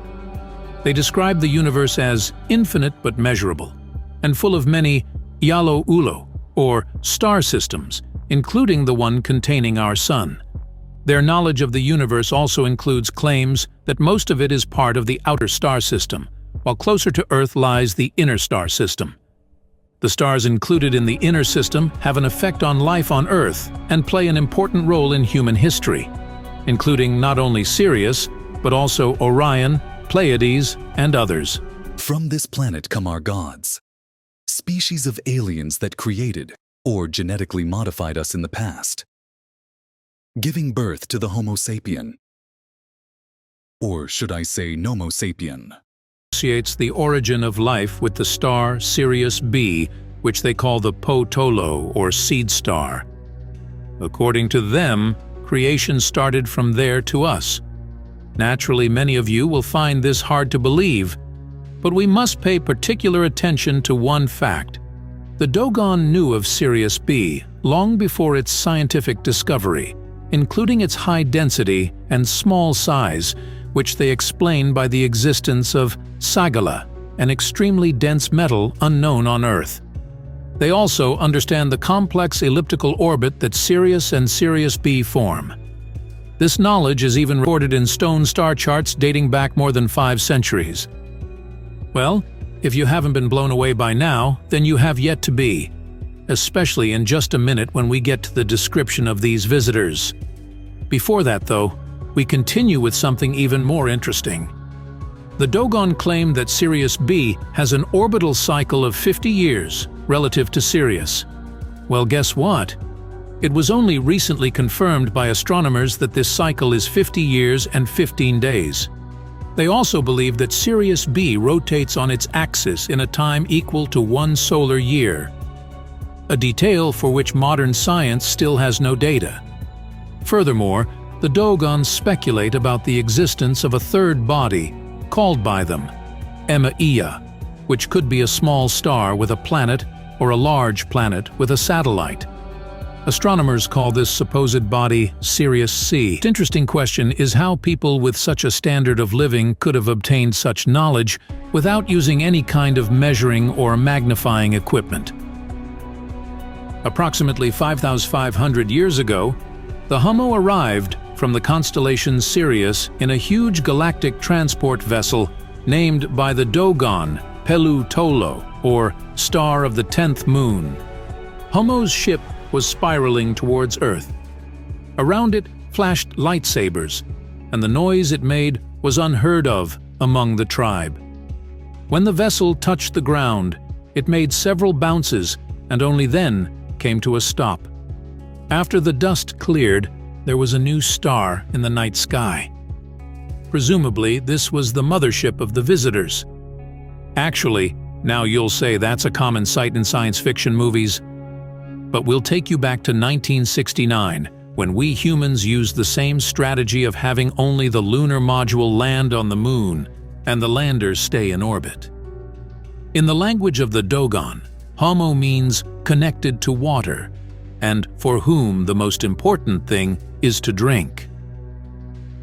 They described the universe as infinite but measurable, and full of many Yalo Ulo, or star systems, including the one containing our sun. Their knowledge of the universe also includes claims that most of it is part of the outer star system, while closer to Earth lies the inner star system. The stars included in the inner system have an effect on life on Earth and play an important role in human history, including not only Sirius, but also Orion, Pleiades, and others. From this planet come our gods, species of aliens that created or genetically modified us in the past, giving birth to the Homo sapien. Or should I say Nomo sapien? Associates the origin of life with the star Sirius B, which they call the Potolo, or seed star. According to them, creation started from there to us. Naturally, many of you will find this hard to believe, but we must pay particular attention to one fact. The Dogon knew of Sirius B long before its scientific discovery, including its high density and small size, which they explain by the existence of sagala, an extremely dense metal unknown on Earth. They also understand the complex elliptical orbit that Sirius and Sirius B form. This knowledge is even recorded in stone star charts dating back more than 5 centuries. Well, if you haven't been blown away by now, then you have yet to be, especially in just a minute when we get to the description of these visitors. Before that, though, we continue with something even more interesting. The Dogon claim that Sirius B has an orbital cycle of 50 years relative to Sirius. Well, guess what? It was only recently confirmed by astronomers that this cycle is 50 years and 15 days. They also believe that Sirius B rotates on its axis in a time equal to 1 solar year, a detail for which modern science still has no data. Furthermore, the Dogons speculate about the existence of a third body, called by them Ema-Iya, which could be a small star with a planet or a large planet with a satellite. Astronomers call this supposed body Sirius C. The interesting question is how people with such a standard of living could have obtained such knowledge without using any kind of measuring or magnifying equipment. Approximately 5,500 years ago, the Homo arrived from the constellation Sirius in a huge galactic transport vessel named by the Dogon Pelu Tolo, or Star of the 10th Moon. Homo's ship was spiraling towards Earth. Around it flashed lightsabers, and the noise it made was unheard of among the tribe. When the vessel touched the ground, it made several bounces and only then came to a stop. After the dust cleared, there was a new star in the night sky. Presumably, this was the mothership of the visitors. Actually, now you'll say that's a common sight in science fiction movies, but we'll take you back to 1969, when we humans used the same strategy of having only the lunar module land on the moon and the landers stay in orbit. In the language of the Dogon, Homo means connected to water, and for whom the most important thing is to drink.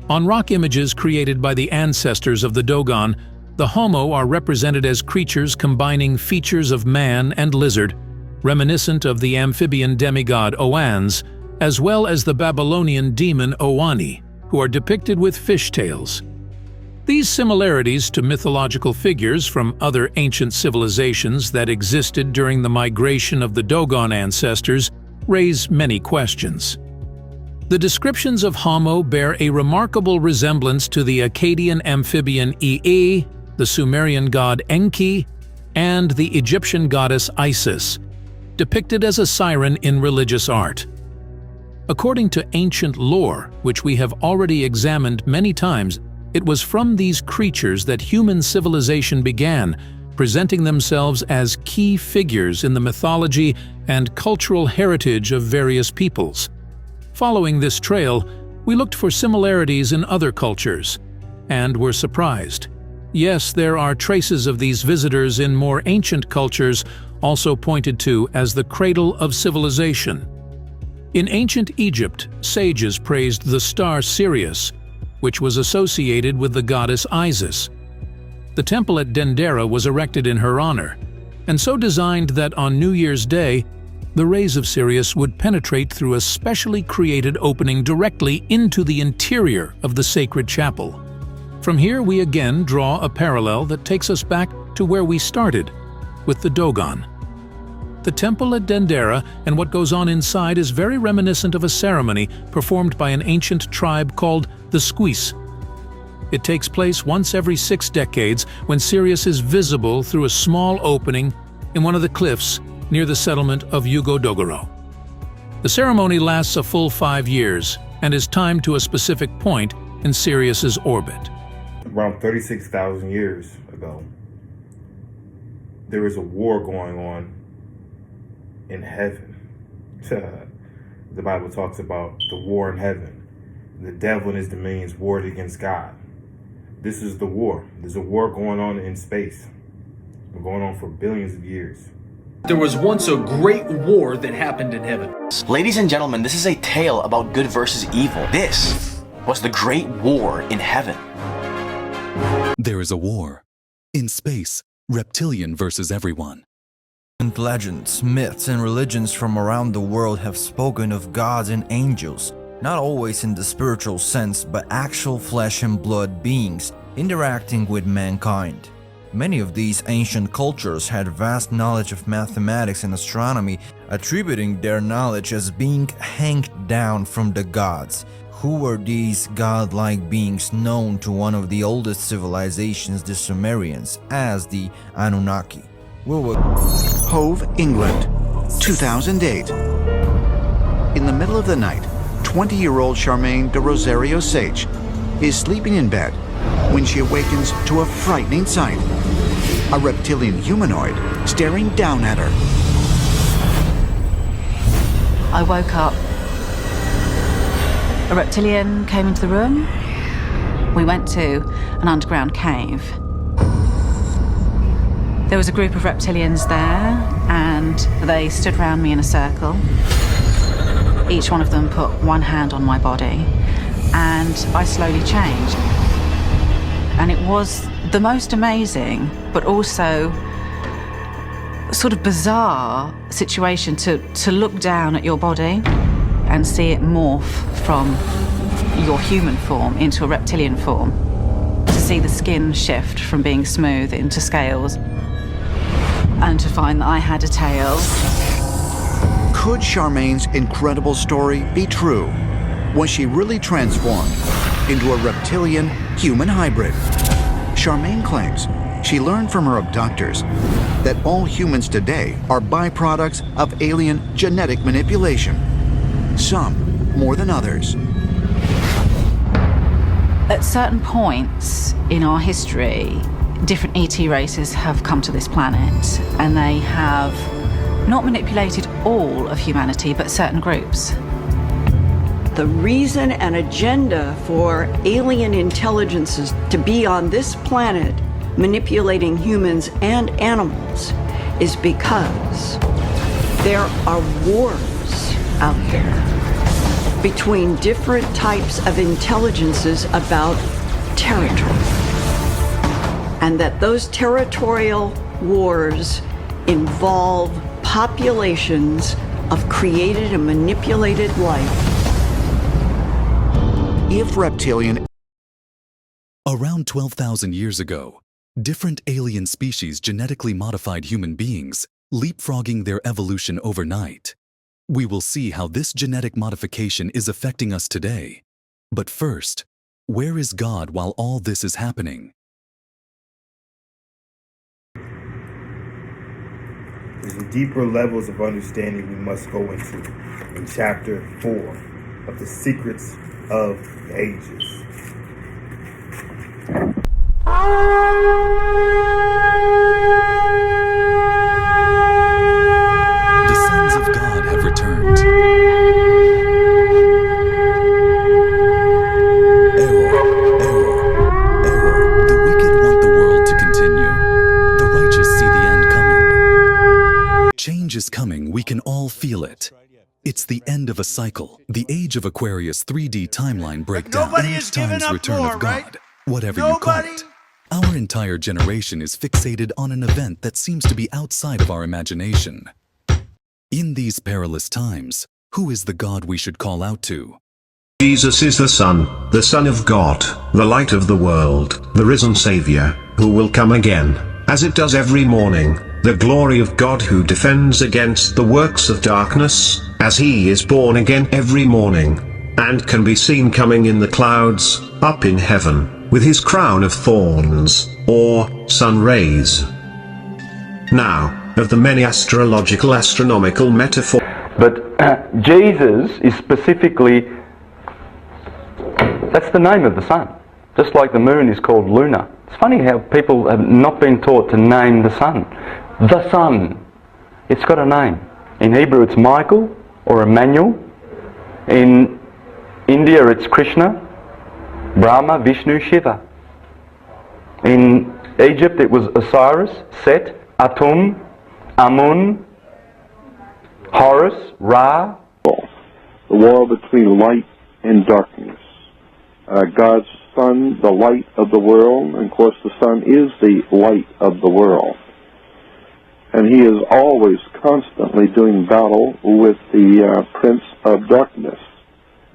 On rock images created by the ancestors of the Dogon, the Homo are represented as creatures combining features of man and lizard, reminiscent of the amphibian demigod Oans, as well as the Babylonian demon Oani, who are depicted with fishtails. These similarities to mythological figures from other ancient civilizations that existed during the migration of the Dogon ancestors raise many questions. The descriptions of Homo bear a remarkable resemblance to the Akkadian amphibian Ee, the Sumerian god Enki, and the Egyptian goddess Isis, depicted as a siren in religious art. According to ancient lore, which we have already examined many times, it was from these creatures that human civilization began, presenting themselves as key figures in the mythology and cultural heritage of various peoples. Following this trail, we looked for similarities in other cultures, and were surprised. Yes, there are traces of these visitors in more ancient cultures, also pointed to as the cradle of civilization. In ancient Egypt, sages praised the star Sirius, which was associated with the goddess Isis. The temple at Dendera was erected in her honor, and so designed that on New Year's Day, the rays of Sirius would penetrate through a specially created opening directly into the interior of the sacred chapel. From here we again draw a parallel that takes us back to where we started, with the Dogon. The temple at Dendera and what goes on inside is very reminiscent of a ceremony performed by an ancient tribe called the Squeeze. It takes place once every 6 decades when Sirius is visible through a small opening in one of the cliffs near the settlement of Yugo-Dogoro. The ceremony lasts a full 5 years and is timed to a specific point in Sirius's orbit. Around 36,000 years ago, there is a war going on in heaven. The Bible talks about the war in heaven. The devil and his dominions warred against God. This is the war. There's a war going on in space. It's going on for billions of years. There was once a great war that happened in heaven. Ladies and gentlemen, this is a tale about good versus evil. This was the great war in heaven. There is a war. In space, reptilian versus everyone. And legends, myths, and religions from around the world have spoken of gods and angels, not always in the spiritual sense, but actual flesh and blood beings interacting with mankind. Many of these ancient cultures had vast knowledge of mathematics and astronomy, attributing their knowledge as being handed down from the gods. Who were these godlike beings known to one of the oldest civilizations, the Sumerians, as the Anunnaki? Hove, England, 2008. In the middle of the night, 20-year-old Charmaine de Rosario Sage is sleeping in bed when she awakens to a frightening sight. A reptilian humanoid staring down at her. I woke up. A reptilian came into the room. We went to an underground cave. There was a group of reptilians there, and they stood around me in a circle. Each one of them put one hand on my body, and I slowly changed. And it was the most amazing, but also sort of bizarre situation to look down at your body and see it morph from your human form into a reptilian form. To see the skin shift from being smooth into scales. And to find that I had a tail. Could Charmaine's incredible story be true? Was she really transformed into a reptilian-human hybrid? Charmaine claims she learned from her abductors that all humans today are byproducts of alien genetic manipulation. Some more than others. At certain points in our history, different ET races have come to this planet, and they have not manipulated all of humanity, but certain groups. The reason and agenda for alien intelligences to be on this planet manipulating humans and animals is because there are wars out there between different types of intelligences about territory. And that those territorial wars involve populations of created and manipulated life. If reptilian... Around 12,000 years ago, different alien species genetically modified human beings, leapfrogging their evolution overnight. We will see how this genetic modification is affecting us today. But first, where is God while all this is happening? There's deeper levels of understanding we must go into in chapter 4 of the secrets of the ages. The sons of God have returned. Error. The wicked want the world to continue. The righteous see the end coming. Change is coming, we can all feel it. It's the end of a cycle, the age of Aquarius 3D timeline breakdown, each time's return of God, whatever you call it. Our entire generation is fixated on an event that seems to be outside of our imagination. In these perilous times, who is the God we should call out to? Jesus is the Son of God, the light of the world, the risen Savior, who will come again, as it does every morning, the glory of God who defends against the works of darkness, as he is born again every morning, and can be seen coming in the clouds, up in heaven, with his crown of thorns, or sun rays. Now, of the many astrological astronomical metaphors. But Jesus is specifically, that's the name of the sun. Just like the moon is called Luna. It's funny how people have not been taught to name the sun. The sun. It's got a name. In Hebrew it's Michael or Emmanuel. In India it's Krishna, Brahma, Vishnu, Shiva. In Egypt it was Osiris, Set, Atum, Amun, Horus, Ra. The war between light and darkness. God's sun, the light of the world, and of course the sun is the light of the world. And he is always constantly doing battle with the prince of darkness.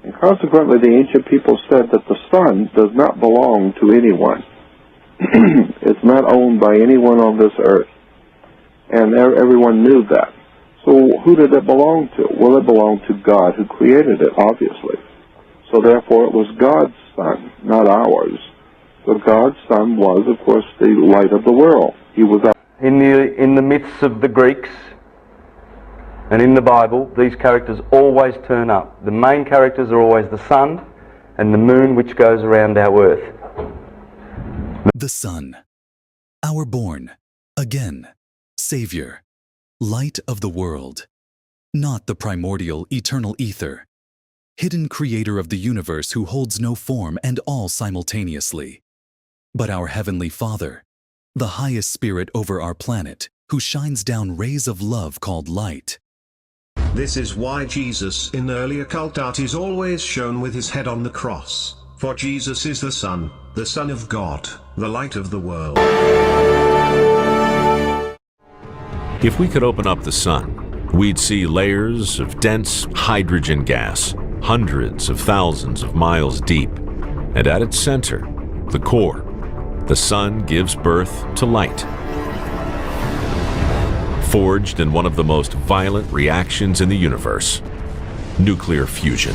And consequently the ancient people said that the sun does not belong to anyone. It's not owned by anyone on this earth. And everyone knew that. So who did it belong to? Well, it belonged to God who created it, obviously. So therefore it was God's sun, not ours. So God's sun was, of course, the light of the world. He was in the myths of the Greeks and in the Bible, these characters always turn up. The main characters are always the sun and the moon, which goes around our earth. The sun, our born, again, Savior, light of the world, not the primordial eternal ether, hidden creator of the universe who holds no form and all simultaneously, but our Heavenly Father, the highest spirit over our planet, who shines down rays of love called light. This is why Jesus in early occult art is always shown with his head on the cross, for Jesus is the Son of God, the light of the world. If we could open up the sun, we'd see layers of dense hydrogen gas, hundreds of thousands of miles deep, and at its center, the core, the sun gives birth to light. Forged in one of the most violent reactions in the universe, nuclear fusion.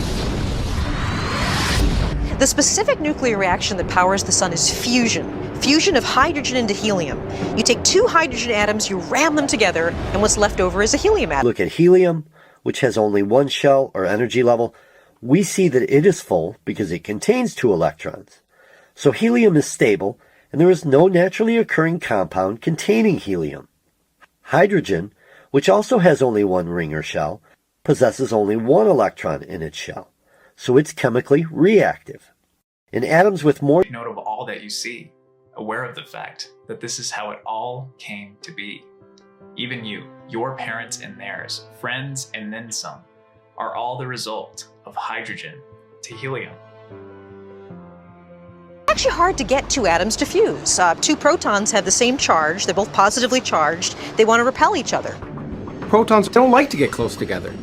The specific nuclear reaction that powers the sun is fusion. Fusion of hydrogen into helium. You take two hydrogen atoms, you ram them together, and what's left over is a helium atom. Look at helium, which has only one shell or energy level. We see that it is full because it contains 2 electrons. So helium is stable, and there is no naturally occurring compound containing helium. Hydrogen, which also has only 1 ring or shell, possesses only 1 electron in its shell, so it's chemically reactive. In atoms with more... Note of all that you see, aware of the fact that this is how it all came to be. Even you, your parents and theirs, friends and then some, are all the result of hydrogen to helium. It's actually hard to get 2 atoms to fuse. 2 protons have the same charge, they're both positively charged, they want to repel each other. Protons don't like to get close together.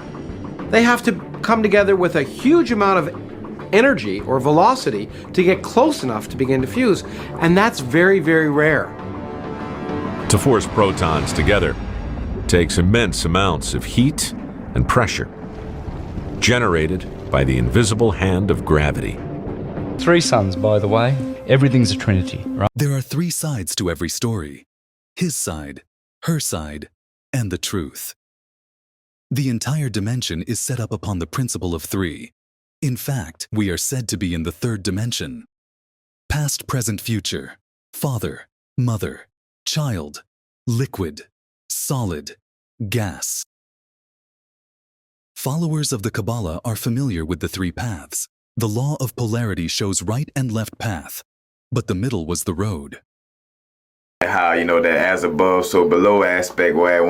They have to come together with a huge amount of energy or velocity to get close enough to begin to fuse, and that's very, very rare. To force protons together takes immense amounts of heat and pressure, generated by the invisible hand of gravity. 3 suns, by the way. Everything's a trinity, right? There are 3 sides to every story. His side, her side, and the truth. The entire dimension is set up upon the principle of 3. In fact, we are said to be in the 3rd dimension. Past, present, future. Father, mother, child, liquid, solid, gas. Followers of the Kabbalah are familiar with the 3 paths. The law of polarity shows right and left path, but the middle was the road. How, you know, that as above, so below aspect, where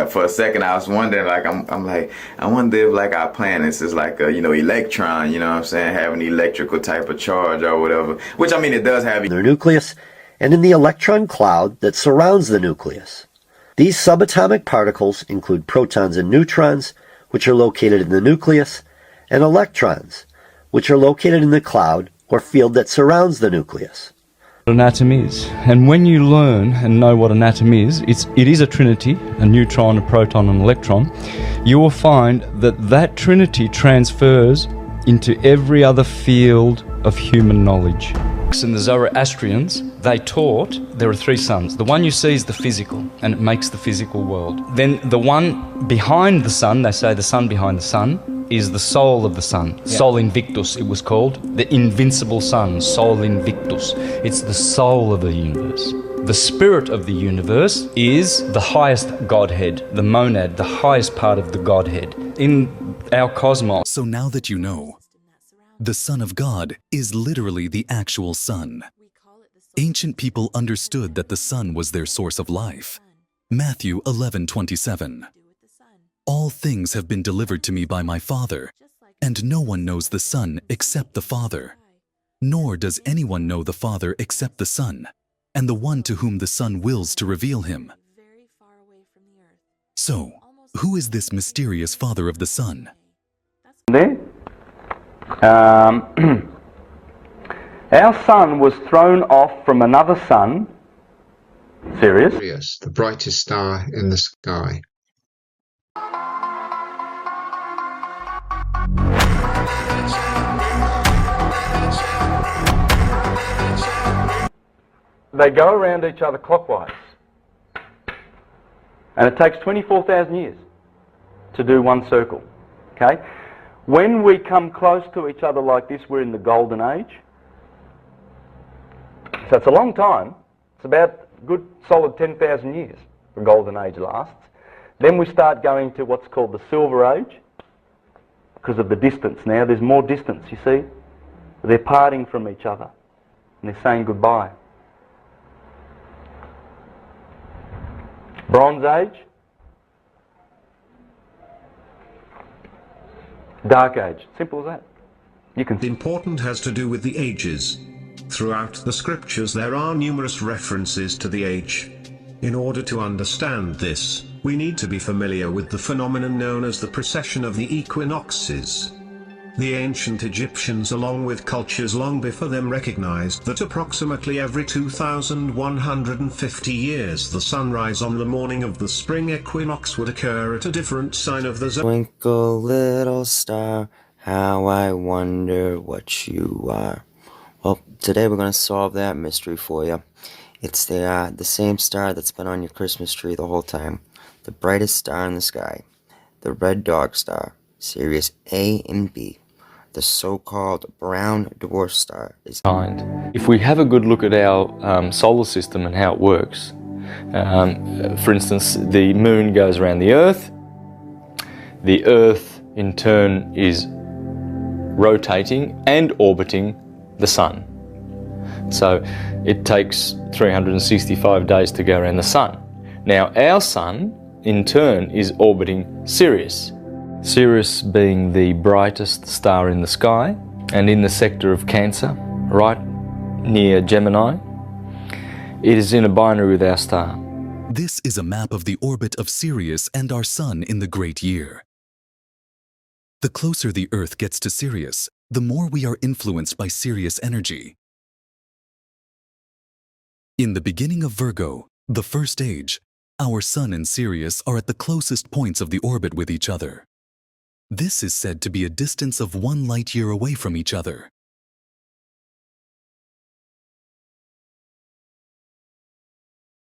for a second I was wondering, like, I'm like, I wonder if like our planets is like a, you know, electron, you know what I'm saying, have an electrical type of charge or whatever, which I mean, it does have. Their nucleus and in the electron cloud that surrounds the nucleus. These subatomic particles include protons and neutrons, which are located in the nucleus, and electrons, which are located in the cloud or field that surrounds the nucleus. What an atom is, and when you learn and know what an atom is, it is a trinity, a neutron, a proton, and an electron. You will find that that trinity transfers into every other field of human knowledge. And the Zoroastrians, they taught there are three suns. The one you see is the physical, and it makes the physical world. Then the one behind the sun, they say the sun behind the sun, is the soul of the sun. Yeah. Sol Invictus, it was called. The invincible sun, Sol Invictus. It's the soul of the universe. The spirit of the universe is the highest Godhead, the monad, the highest part of the Godhead in our cosmos. So now that you know, the Son of God is literally the actual sun. Ancient people understood that the sun was their source of life. Matthew 11:27. All things have been delivered to me by my Father, and no one knows the Son except the Father. Nor does anyone know the Father except the Son, and the one to whom the Son wills to reveal him. So, who is this mysterious Father of the Son? There. Our sun was thrown off from another sun, Sirius, the brightest star in the sky. They go around each other clockwise. And it takes 24,000 years to do one circle. Okay? When we come close to each other like this, we're in the golden age. So it's a long time. It's about a good solid 10,000 years the golden age lasts. Then we start going to what's called the silver age because of the distance now. There's more distance, you see. They're parting from each other and they're saying goodbye. Bronze age. Dark age. Simple as that. You can. Important has to do with the ages. Throughout the scriptures there are numerous references to the age. In order to understand this, we need to be familiar with the phenomenon known as the precession of the equinoxes. The ancient Egyptians, along with cultures long before them, recognized that approximately every 2,150 years the sunrise on the morning of the spring equinox would occur at a different sign of the zodiac. Twinkle little star, how I wonder what you are. Well, today we're going to solve that mystery for you. It's the same star that's been on your Christmas tree the whole time. The brightest star in the sky. The red dog star, Sirius A and B. The so-called brown dwarf star is kind. If we have a good look at our solar system and how it works, for instance, the moon goes around the Earth in turn is rotating and orbiting the sun. So it takes 365 days to go around the sun. Now our sun in turn is orbiting Sirius. Sirius being the brightest star in the sky and in the sector of Cancer, right near Gemini. It is in a binary with our star. This is a map of the orbit of Sirius and our sun in the great year. The closer the Earth gets to Sirius, the more we are influenced by Sirius energy. In the beginning of Virgo, the first age, our sun and Sirius are at the closest points of the orbit with each other. This is said to be a distance of 1 light year away from each other.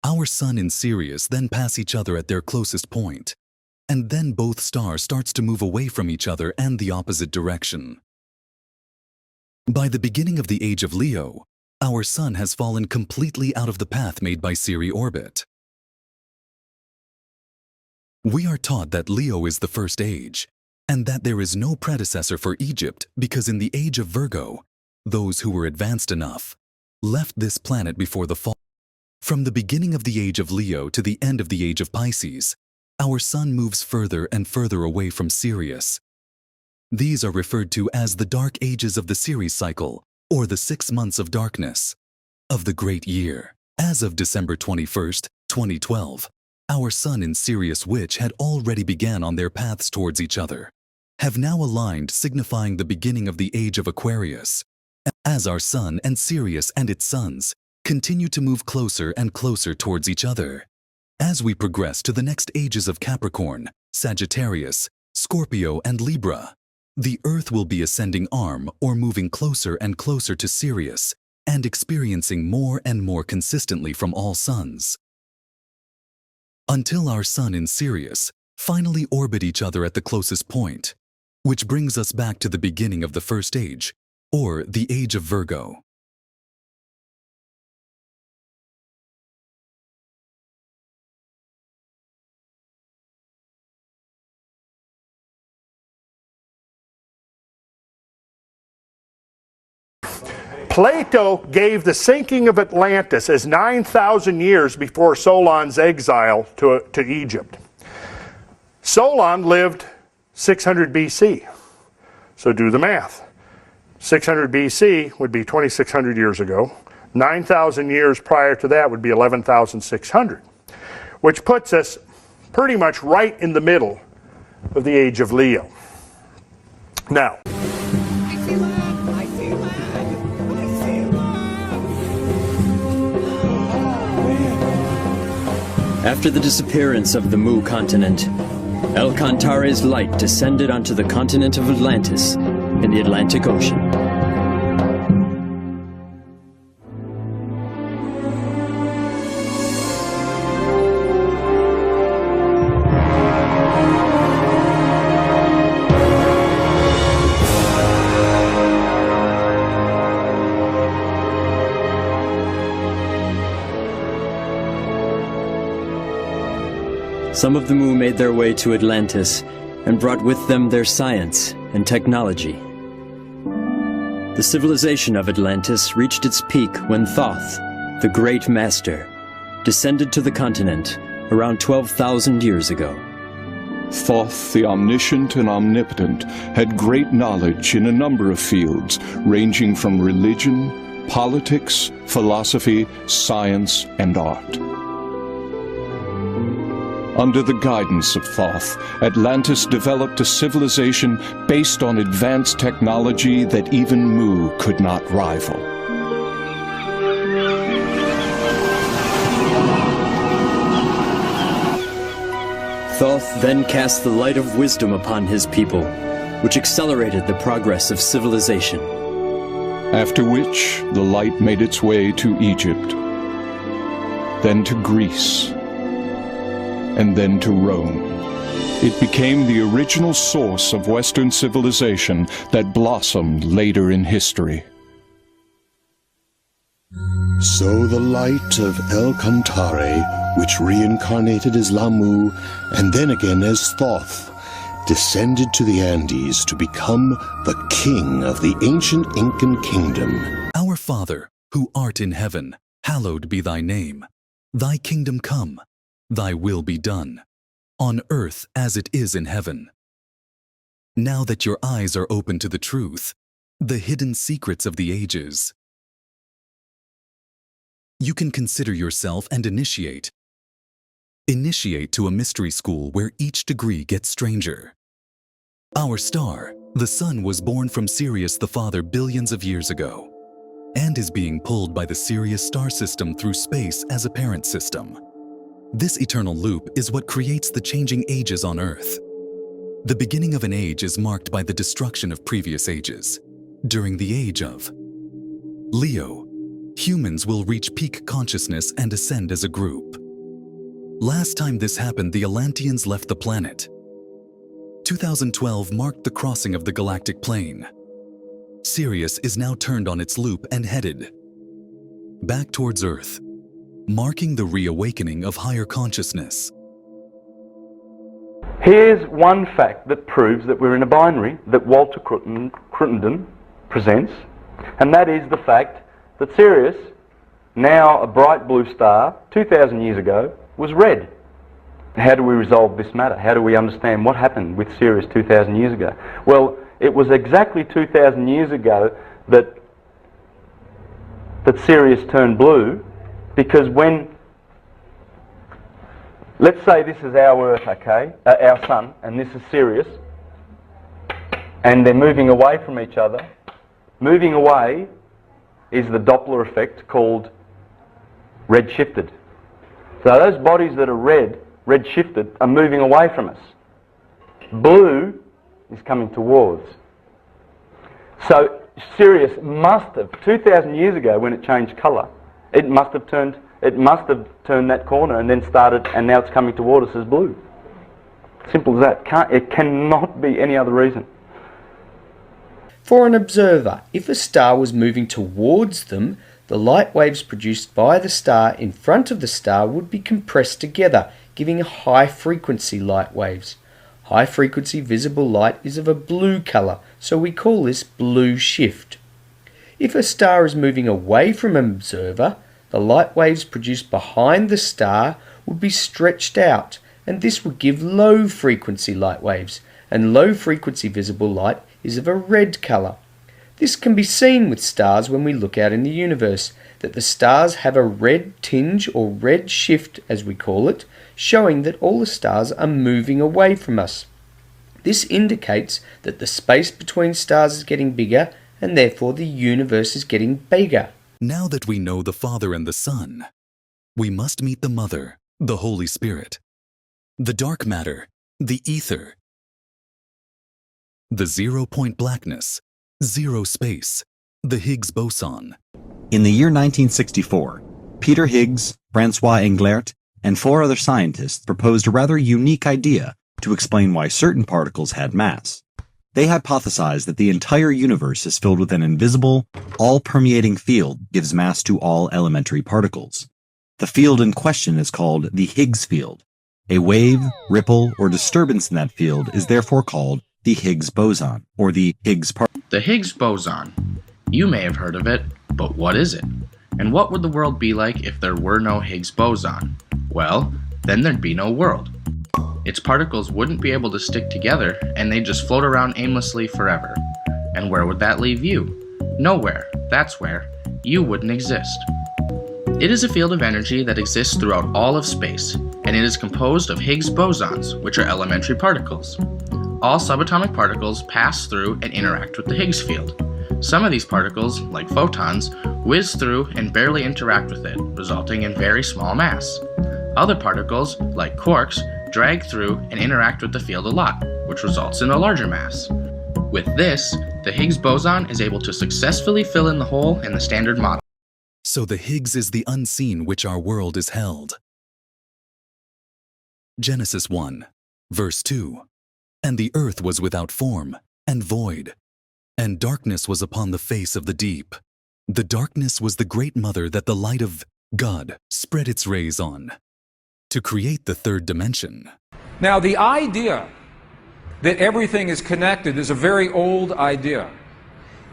Our sun and Sirius then pass each other at their closest point, and then both stars starts to move away from each other and the opposite direction. By the beginning of the age of Leo, our sun has fallen completely out of the path made by Sirius orbit. We are taught that Leo is the first age, and that there is no predecessor for Egypt because in the age of Virgo, those who were advanced enough left this planet before the fall. From the beginning of the age of Leo to the end of the age of Pisces, our sun moves further and further away from Sirius. These are referred to as the dark ages of the Sirius cycle, or the 6 months of darkness of the great year. As of December 21st, 2012, our sun and Sirius, which had already began on their paths towards each other, have now aligned, signifying the beginning of the age of Aquarius. As our sun and Sirius and its suns continue to move closer and closer towards each other, as we progress to the next ages of Capricorn, Sagittarius, Scorpio, and Libra, the Earth will be ascending arm or moving closer and closer to Sirius and experiencing more and more consistently from all suns. Until our sun and Sirius finally orbit each other at the closest point, which brings us back to the beginning of the first age, or the age of Virgo. Plato gave the sinking of Atlantis as 9,000 years before Solon's exile to Egypt. Solon lived 600 BC. So do the math. 600 BC would be 2,600 years ago. 9,000 years prior to that would be 11,600, which puts us pretty much right in the middle of the age of Leo. Now, after the disappearance of the Mu continent, El Cantare's light descended onto the continent of Atlantis in the Atlantic Ocean. Some of the Mu made their way to Atlantis and brought with them their science and technology. The civilization of Atlantis reached its peak when Thoth, the Great Master, descended to the continent around 12,000 years ago. Thoth, the omniscient and omnipotent, had great knowledge in a number of fields, ranging from religion, politics, philosophy, science, and art. Under the guidance of Thoth, Atlantis developed a civilization based on advanced technology that even Mu could not rival. Thoth then cast the light of wisdom upon his people, which accelerated the progress of civilization. After which, the light made its way to Egypt, then to Greece, and then to Rome. It became the original source of Western civilization that blossomed later in history. So the light of El Cantare, which reincarnated as Lamu and then again as Thoth, descended to the Andes to become the king of the ancient Incan kingdom. Our Father, who art in heaven, hallowed be thy name. Thy kingdom come. Thy will be done, on earth as it is in heaven. Now that your eyes are open to the truth, the hidden secrets of the ages, you can consider yourself and initiate. Initiate to a mystery school where each degree gets stranger. Our star, the sun, was born from Sirius the Father billions of years ago, and is being pulled by the Sirius star system through space as a parent system. This eternal loop is what creates the changing ages on Earth. The beginning of an age is marked by the destruction of previous ages. During the age of Leo, humans will reach peak consciousness and ascend as a group. Last time this happened, the Atlanteans left the planet. 2012 marked the crossing of the galactic plane. Sirius is now turned on its loop and headed back towards Earth, marking the reawakening of higher consciousness. Here's one fact that proves that we're in a binary that Walter Crittenden presents, and that is the fact that Sirius, now a bright blue star, 2,000 years ago, was red. How do we resolve this matter? How do we understand what happened with Sirius 2,000 years ago? Well, it was exactly 2,000 years ago that Sirius turned blue, because when, let's say this is our Earth, okay, our sun, and this is Sirius, and they're moving away from each other. Moving away is the Doppler effect called red-shifted. So those bodies that are red-shifted, are moving away from us. Blue is coming towards. So Sirius must have, 2,000 years ago when it changed colour, it must have turned that corner and then started, and now it's coming toward us as blue. Simple as that. It cannot be any other reason. For an observer, if a star was moving towards them, the light waves produced by the star in front of the star would be compressed together, giving high-frequency light waves. High-frequency visible light is of a blue colour, so we call this blue shift. If a star is moving away from an observer, the light waves produced behind the star would be stretched out, and this would give low-frequency light waves, and low-frequency visible light is of a red colour. This can be seen with stars when we look out in the universe, that the stars have a red tinge or red shift as we call it, showing that all the stars are moving away from us. This indicates that the space between stars is getting bigger and therefore the universe is getting bigger. Now that we know the Father and the Son, we must meet the Mother, the Holy Spirit, the dark matter, the ether, the zero-point blackness, zero space, the Higgs boson. In the year 1964, Peter Higgs, Francois Englert, and 4 other scientists proposed a rather unique idea to explain why certain particles had mass. They hypothesized that the entire universe is filled with an invisible, all-permeating field that gives mass to all elementary particles. The field in question is called the Higgs field. A wave, ripple, or disturbance in that field is therefore called the Higgs boson, or the Higgs particle. The Higgs boson. You may have heard of it, but what is it? And what would the world be like if there were no Higgs boson? Well, then there'd be no world. Its particles wouldn't be able to stick together, and they'd just float around aimlessly forever. And where would that leave you? Nowhere. That's where. You wouldn't exist. It is a field of energy that exists throughout all of space, and it is composed of Higgs bosons, which are elementary particles. All subatomic particles pass through and interact with the Higgs field. Some of these particles, like photons, whiz through and barely interact with it, resulting in very small mass. Other particles, like quarks, drag through and interact with the field a lot, which results in a larger mass. With this, the Higgs boson is able to successfully fill in the hole in the standard model. So the Higgs is the unseen which our world is held. Genesis 1, verse 2. And the earth was without form, and void, and darkness was upon the face of the deep. The darkness was the great mother that the light of God spread its rays on, to create the third dimension. Now, the idea that everything is connected is a very old idea.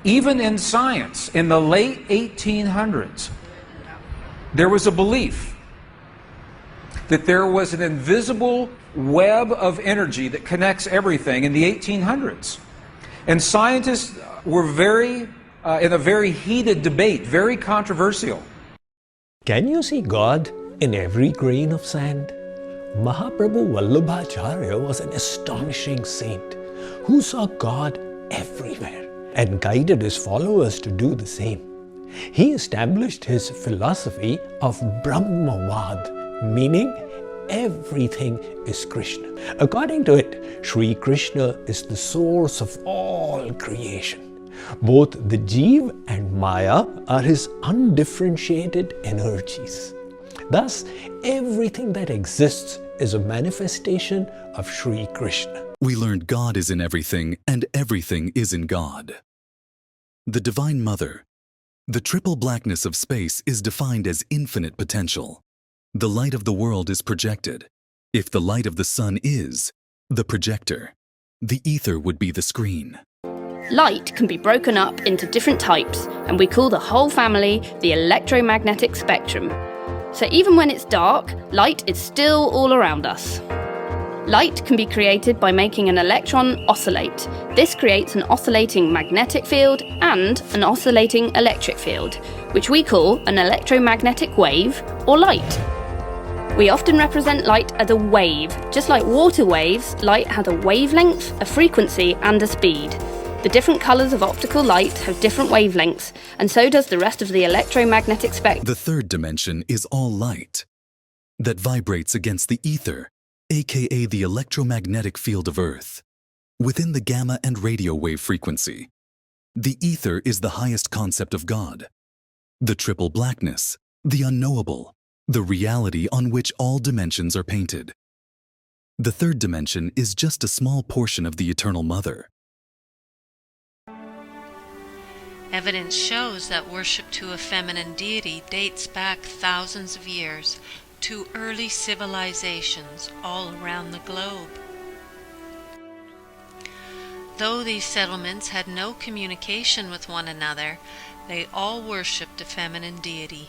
Even in science, in the late 1800s, there was a belief that there was an invisible web of energy that connects everything in the 1800s. And scientists were in a very heated debate, very controversial. Can you see God in every grain of sand? Mahaprabhu Vallabhacharya was an astonishing saint who saw God everywhere and guided his followers to do the same. He established his philosophy of Brahmavad, meaning everything is Krishna. According to it, Sri Krishna is the source of all creation. Both the Jeev and Maya are his undifferentiated energies. Thus, everything that exists is a manifestation of Sri Krishna. We learned God is in everything, and everything is in God. The Divine Mother. The triple blackness of space is defined as infinite potential. The light of the world is projected. If the light of the sun is the projector, the ether would be the screen. Light can be broken up into different types, and we call the whole family the electromagnetic spectrum. So even when it's dark, light is still all around us. Light can be created by making an electron oscillate. This creates an oscillating magnetic field and an oscillating electric field, which we call an electromagnetic wave or light. We often represent light as a wave. Just like water waves, light has a wavelength, a frequency, and a speed. The different colours of optical light have different wavelengths, and so does the rest of the electromagnetic spectrum. The third dimension is all light that vibrates against the ether, aka the electromagnetic field of Earth, within the gamma and radio wave frequency. The ether is the highest concept of God. The triple blackness, the unknowable, the reality on which all dimensions are painted. The third dimension is just a small portion of the Eternal Mother. Evidence shows that worship to a feminine deity dates back thousands of years to early civilizations all around the globe. Though these settlements had no communication with one another, they all worshipped a feminine deity.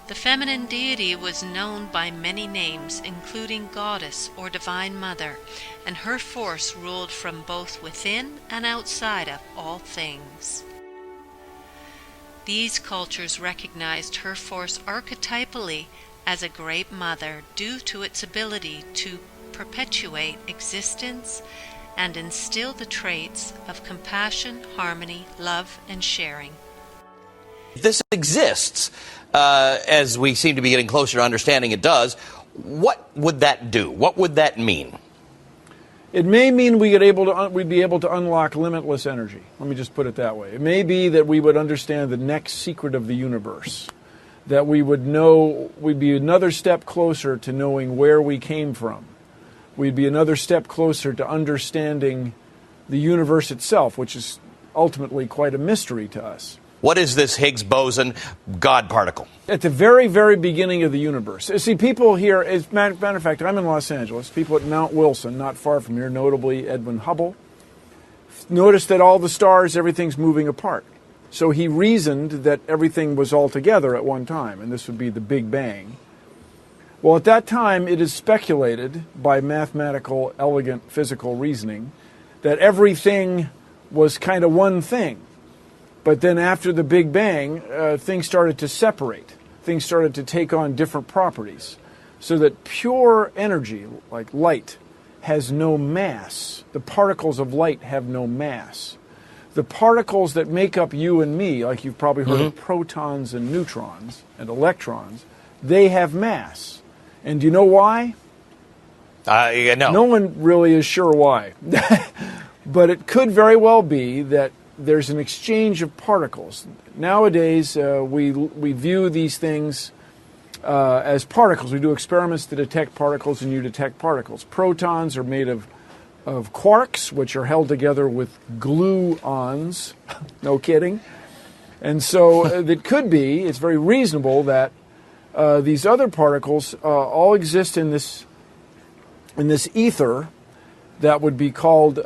The feminine deity was known by many names, including Goddess or Divine Mother, and her force ruled from both within and outside of all things. These cultures recognized her force archetypally as a great mother due to its ability to perpetuate existence and instill the traits of compassion, harmony, love, and sharing. If this exists, as we seem to be getting closer to understanding it does, what would that do? What would that mean? It may mean we'd be able to unlock limitless energy. Let me just put it that way. It may be that we would understand the next secret of the universe, that we would know, we'd be another step closer to knowing where we came from. We'd be another step closer to understanding the universe itself, which is ultimately quite a mystery to us. What is this Higgs boson God particle? At the very, very beginning of the universe. See, people here, as a matter of fact, I'm in Los Angeles. People at Mount Wilson, not far from here, notably Edwin Hubble, noticed that all the stars, everything's moving apart. So he reasoned that everything was all together at one time, and this would be the Big Bang. Well, at that time, it is speculated by mathematical, elegant physical reasoning that everything was kind of one thing. But then after the Big Bang, things started to separate. Things started to take on different properties. So that pure energy, like light, has no mass. The particles of light have no mass. The particles that make up you and me, like you've probably heard of protons and neutrons and electrons, they have mass. And do you know why? No. No one really is sure why. But it could very well be that there's an exchange of particles. Nowadays, we view these things as particles. We do experiments to detect particles, and you detect particles. Protons are made of quarks, which are held together with gluons. No kidding. And so it could be, it's very reasonable that these other particles all exist in this ether that would be called,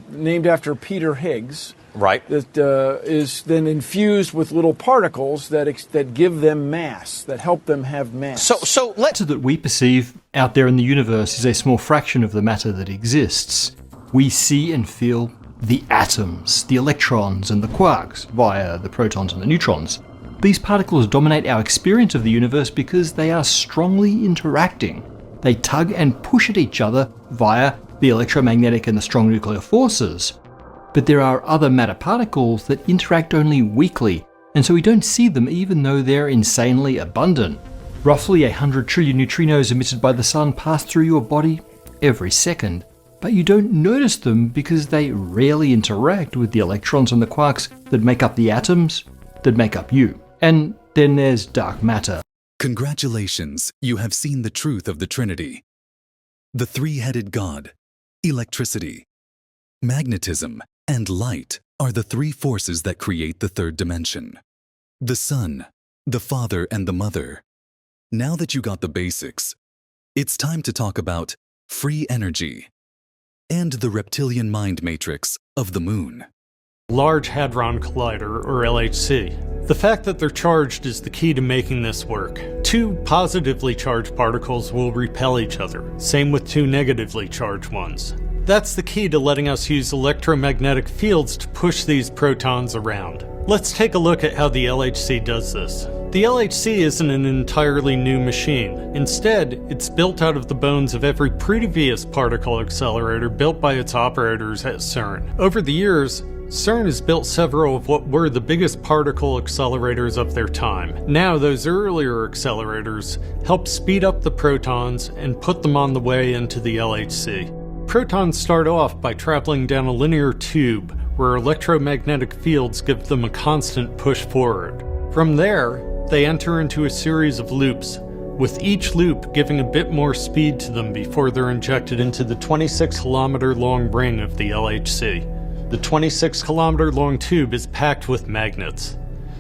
named after Peter Higgs. Right. That is then infused with little particles that give them mass, that help them have mass. So let's... that we perceive out there in the universe is a small fraction of the matter that exists. We see and feel the atoms, the electrons and the quarks via the protons and the neutrons. These particles dominate our experience of the universe because they are strongly interacting. They tug and push at each other via the electromagnetic and the strong nuclear forces. But there are other matter particles that interact only weakly, and so we don't see them even though they're insanely abundant. Roughly 100 trillion neutrinos emitted by the sun pass through your body every second, but you don't notice them because they rarely interact with the electrons and the quarks that make up the atoms that make up you. And then there's dark matter. Congratulations, you have seen the truth of the Trinity. The three-headed God, electricity, magnetism, and light are the three forces that create the third dimension. The Son, the Father, and the Mother. Now that you got the basics, it's time to talk about free energy and the reptilian mind matrix of the Moon. Large Hadron Collider, or LHC. The fact that they're charged is the key to making this work. Two positively charged particles will repel each other, same with two negatively charged ones. That's the key to letting us use electromagnetic fields to push these protons around. Let's take a look at how the LHC does this. The LHC isn't an entirely new machine. Instead, it's built out of the bones of every previous particle accelerator built by its operators at CERN. Over the years, CERN has built several of what were the biggest particle accelerators of their time. Now, those earlier accelerators help speed up the protons and put them on the way into the LHC. Protons start off by traveling down a linear tube where electromagnetic fields give them a constant push forward. From there, they enter into a series of loops, with each loop giving a bit more speed to them before they're injected into the 26-kilometer-long ring of the LHC. The 26-kilometer-long tube is packed with magnets.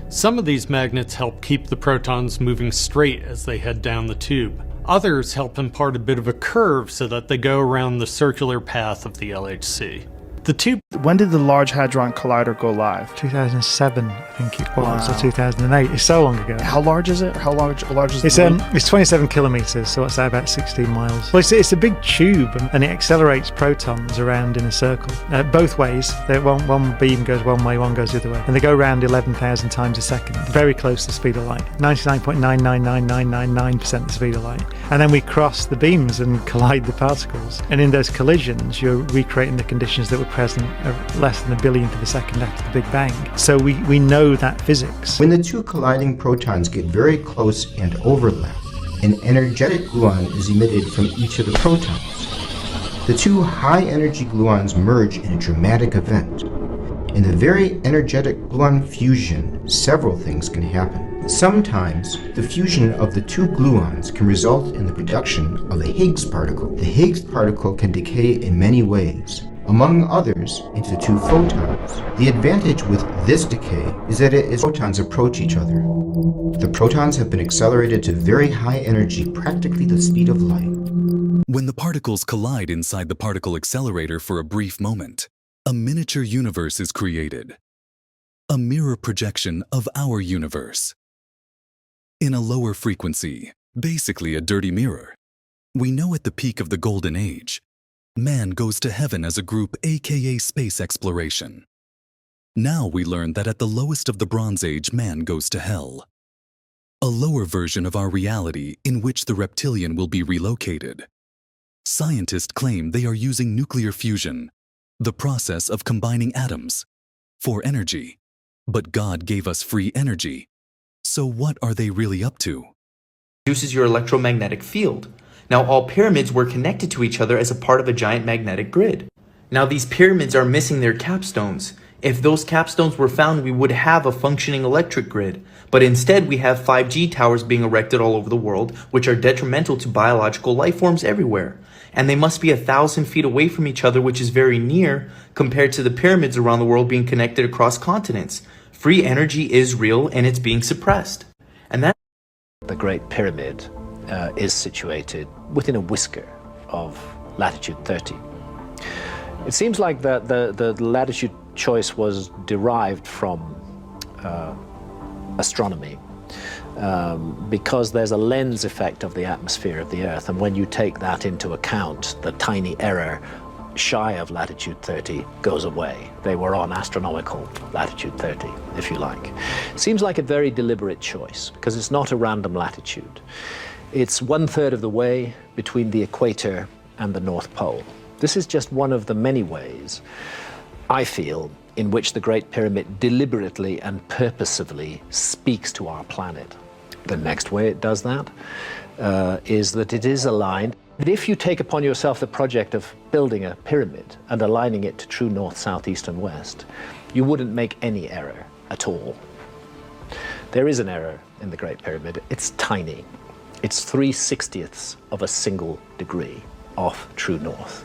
Some of these magnets help keep the protons moving straight as they head down the tube. Others help impart a bit of a curve so that they go around the circular path of the LHC. The tube. When did the Large Hadron Collider go live? 2007, I think it was, or 2008. It's so long ago. How large is it? How large is it's? The It's 27 kilometers, so what's that, about 16 miles? Well, it's a big tube, and it accelerates protons around in a circle, both ways. One beam goes one way, one goes the other way, and they go around 11,000 times a second, very close to the speed of light, 99.999999% the speed of light. And then we cross the beams and collide the particles, and in those collisions, you're recreating the conditions that were present less than a billionth of a second after the Big Bang. So we know that physics. When the two colliding protons get very close and overlap, an energetic gluon is emitted from each of the protons. The two high-energy gluons merge in a dramatic event. In the very energetic gluon fusion, several things can happen. Sometimes, the fusion of the two gluons can result in the production of a Higgs particle. The Higgs particle can decay in many ways, among others, into two photons. The advantage with this decay is that as photons approach each other, the protons have been accelerated to very high energy, practically the speed of light. When the particles collide inside the particle accelerator for a brief moment, a miniature universe is created. A mirror projection of our universe. In a lower frequency, basically a dirty mirror. We know at the peak of the Golden Age, man goes to heaven as a group, aka space exploration. Now we learn that at the lowest of the Bronze Age, man goes to hell. A lower version of our reality in which the reptilian will be relocated. Scientists claim they are using nuclear fusion, the process of combining atoms, for energy. But God gave us free energy. So what are they really up to? Reduces your electromagnetic field. Now, all pyramids were connected to each other as a part of a giant magnetic grid. Now, these pyramids are missing their capstones. If those capstones were found, we would have a functioning electric grid. But instead, we have 5G towers being erected all over the world, which are detrimental to biological life forms everywhere. And they must be 1,000 feet away from each other, which is very near, compared to the pyramids around the world being connected across continents. Free energy is real, and it's being suppressed. And that the Great Pyramid is situated within a whisker of latitude 30. It seems like the latitude choice was derived from astronomy because there's a lens effect of the atmosphere of the Earth, and when you take that into account, the tiny error shy of latitude 30 goes away. They were on astronomical latitude 30, if you like. Seems like a very deliberate choice because it's not a random latitude. It's 1/3 of the way between the equator and the North Pole. This is just one of the many ways, I feel, in which the Great Pyramid deliberately and purposively speaks to our planet. The next way it does that is that it is aligned. If you take upon yourself the project of building a pyramid and aligning it to true north, south, east, and west, you wouldn't make any error at all. There is an error in the Great Pyramid. It's tiny. It's 3/60ths of a single degree off true north.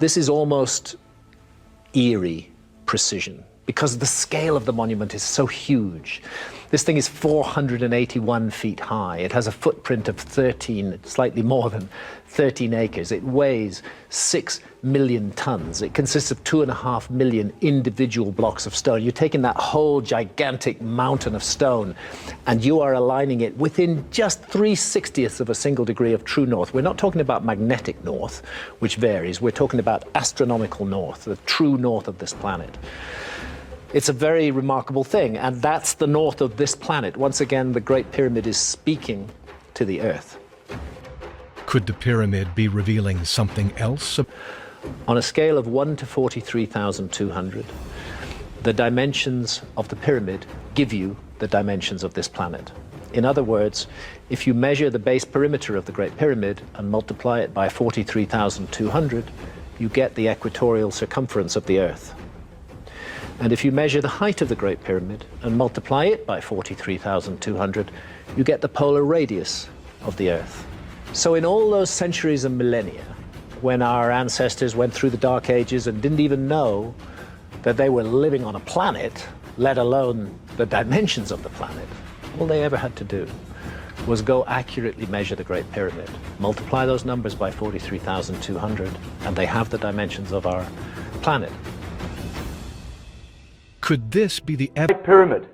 This is almost eerie precision because the scale of the monument is so huge. This thing is 481 feet high. It has a footprint of slightly more than 13 acres. It weighs 6 million tons. It consists of 2.5 million individual blocks of stone. You're taking that whole gigantic mountain of stone and you are aligning it within just 3/60ths of a single degree of true north. We're not talking about magnetic north, which varies. We're talking about astronomical north, the true north of this planet. It's a very remarkable thing, and that's the north of this planet. Once again, the Great Pyramid is speaking to the Earth. Could the pyramid be revealing something else? On a scale of 1 to 43,200, the dimensions of the pyramid give you the dimensions of this planet. In other words, if you measure the base perimeter of the Great Pyramid and multiply it by 43,200, you get the equatorial circumference of the Earth. And if you measure the height of the Great Pyramid and multiply it by 43,200, you get the polar radius of the Earth. So in all those centuries and millennia, when our ancestors went through the Dark Ages and didn't even know that they were living on a planet, let alone the dimensions of the planet, all they ever had to do was go accurately measure the Great Pyramid, multiply those numbers by 43,200, and they have the dimensions of our planet. Could this be the Pyramid?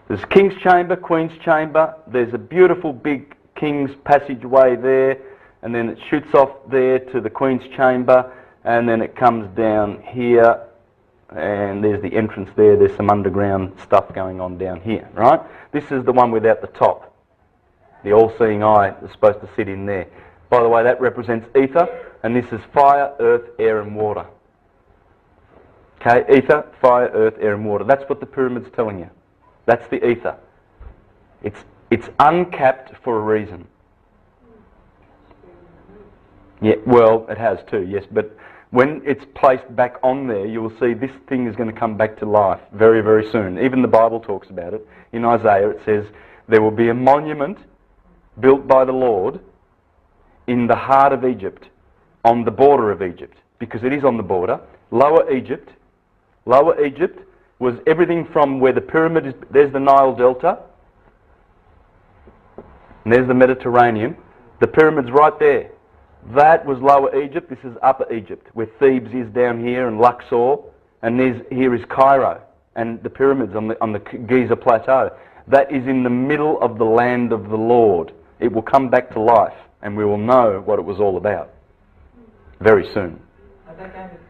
There's King's Chamber, Queen's Chamber. There's a beautiful big King's passageway there, and then it shoots off there to the Queen's Chamber, and then it comes down here, and there's the entrance there. There's some underground stuff going on down here, right? This is the one without the top. The all-seeing eye is supposed to sit in there. By the way, that represents ether, and this is fire, earth, air, and water. Okay, ether, fire, earth, air, and water. That's what the pyramid's telling you. That's the ether. It's uncapped for a reason. Yeah, well, it has too, yes, but when it's placed back on there, you will see this thing is going to come back to life very, very soon. Even the Bible talks about it. In Isaiah, it says, there will be a monument built by the Lord in the heart of Egypt, on the border of Egypt, because it is on the border. Lower Egypt was everything from where the pyramid is. There's the Nile Delta, and there's the Mediterranean. The pyramid's right there. That was Lower Egypt. This is Upper Egypt, where Thebes is down here, and Luxor, and here is Cairo, and the pyramids on the Giza Plateau. That is in the middle of the land of the Lord. It will come back to life, and we will know what it was all about very soon.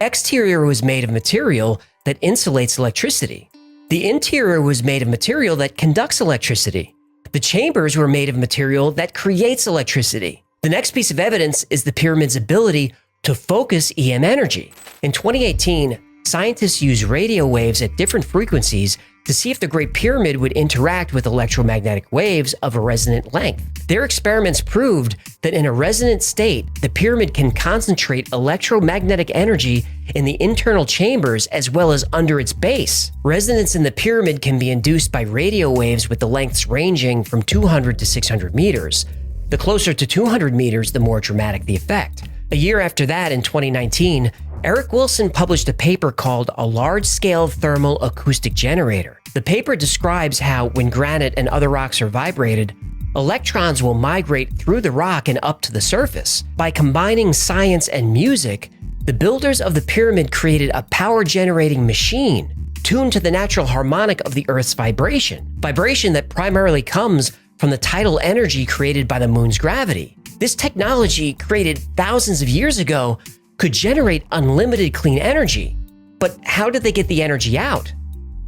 Exterior was made of material that insulates electricity. The interior was made of material that conducts electricity. The chambers were made of material that creates electricity. The next piece of evidence is the pyramid's ability to focus EM energy. In 2018, scientists used radio waves at different frequencies to see if the Great Pyramid would interact with electromagnetic waves of a resonant length. Their experiments proved that in a resonant state, the pyramid can concentrate electromagnetic energy in the internal chambers as well as under its base. Resonance in the pyramid can be induced by radio waves with the lengths ranging from 200 to 600 meters. The closer to 200 meters, the more dramatic the effect. A year after that, in 2019, Eric Wilson published a paper called A Large-Scale Thermal Acoustic Generator. The paper describes how, when granite and other rocks are vibrated, electrons will migrate through the rock and up to the surface. By combining science and music, the builders of the pyramid created a power-generating machine tuned to the natural harmonic of the Earth's vibration that primarily comes from the tidal energy created by the moon's gravity. This technology, created thousands of years ago, could generate unlimited clean energy. But how did they get the energy out?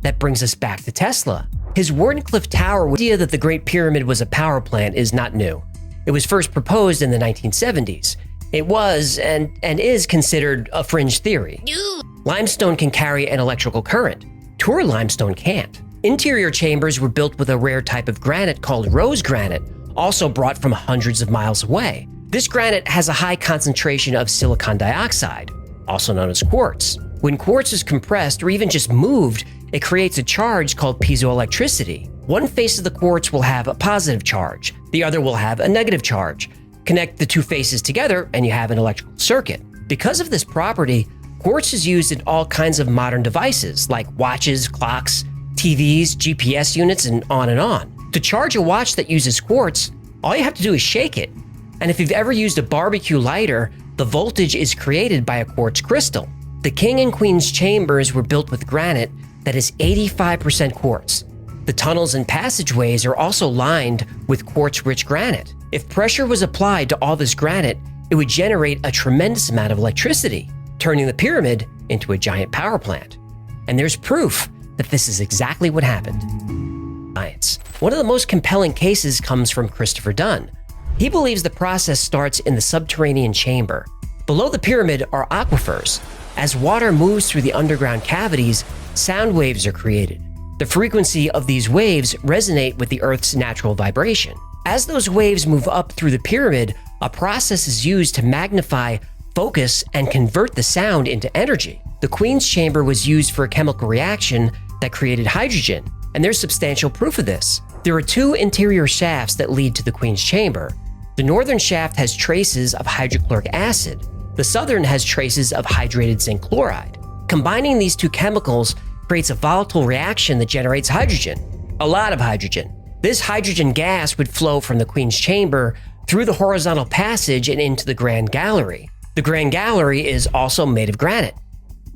That brings us back to Tesla. His Wardenclyffe Tower idea that the Great Pyramid was a power plant is not new. It was first proposed in the 1970s. It was, and is, considered a fringe theory. Limestone can carry an electrical current. Tour limestone can't. Interior chambers were built with a rare type of granite called rose granite, also brought from hundreds of miles away. This granite has a high concentration of silicon dioxide, also known as quartz. When quartz is compressed or even just moved, it creates a charge called piezoelectricity. One face of the quartz will have a positive charge, the other will have a negative charge. Connect the two faces together and you have an electrical circuit. Because of this property, quartz is used in all kinds of modern devices like watches, clocks, TVs, GPS units, and on and on. To charge a watch that uses quartz, all you have to do is shake it. And if you've ever used a barbecue lighter, the voltage is created by a quartz crystal. The King and Queen's chambers were built with granite that is 85% quartz. The tunnels and passageways are also lined with quartz-rich granite. If pressure was applied to all this granite, it would generate a tremendous amount of electricity, turning the pyramid into a giant power plant. And there's proof that this is exactly what happened. Science. One of the most compelling cases comes from Christopher Dunn. He believes the process starts in the subterranean chamber. Below the pyramid are aquifers. As water moves through the underground cavities, sound waves are created. The frequency of these waves resonate with the Earth's natural vibration. As those waves move up through the pyramid, a process is used to magnify focus, and convert the sound into energy. The Queen's Chamber was used for a chemical reaction that created hydrogen, and there's substantial proof of this. There are two interior shafts that lead to the Queen's Chamber. The northern shaft has traces of hydrochloric acid. The southern has traces of hydrated zinc chloride. Combining these two chemicals creates a volatile reaction that generates hydrogen, a lot of hydrogen. This hydrogen gas would flow from the Queen's Chamber through the horizontal passage and into the Grand Gallery. The Grand Gallery is also made of granite.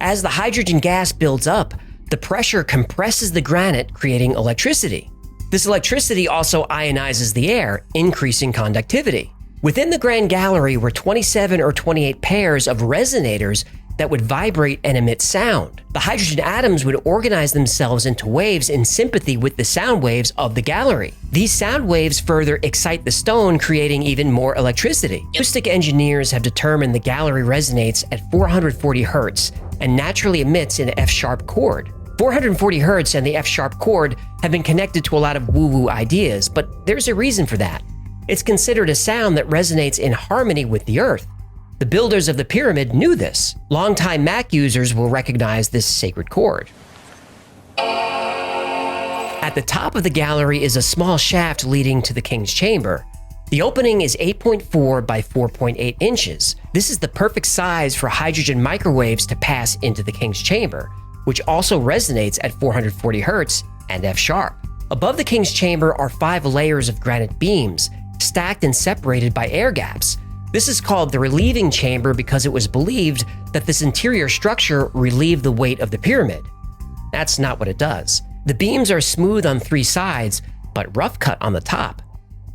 As the hydrogen gas builds up, the pressure compresses the granite, creating electricity. This electricity also ionizes the air, increasing conductivity. Within the Grand Gallery were 27 or 28 pairs of resonators that would vibrate and emit sound. The hydrogen atoms would organize themselves into waves in sympathy with the sound waves of the gallery. These sound waves further excite the stone, creating even more electricity. Acoustic engineers have determined the gallery resonates at 440 Hz and naturally emits an F-sharp chord. 440 Hz and the F-sharp chord have been connected to a lot of woo-woo ideas, but there's a reason for that. It's considered a sound that resonates in harmony with the earth. The builders of the pyramid knew this. Longtime Mac users will recognize this sacred chord. At the top of the gallery is a small shaft leading to the King's Chamber. The opening is 8.4 by 4.8 inches. This is the perfect size for hydrogen microwaves to pass into the King's Chamber, which also resonates at 440 Hz and F-sharp. Above the King's Chamber are 5 layers of granite beams, stacked and separated by air gaps. This is called the relieving chamber because it was believed that this interior structure relieved the weight of the pyramid. That's not what it does. The beams are smooth on 3 sides, but rough cut on the top.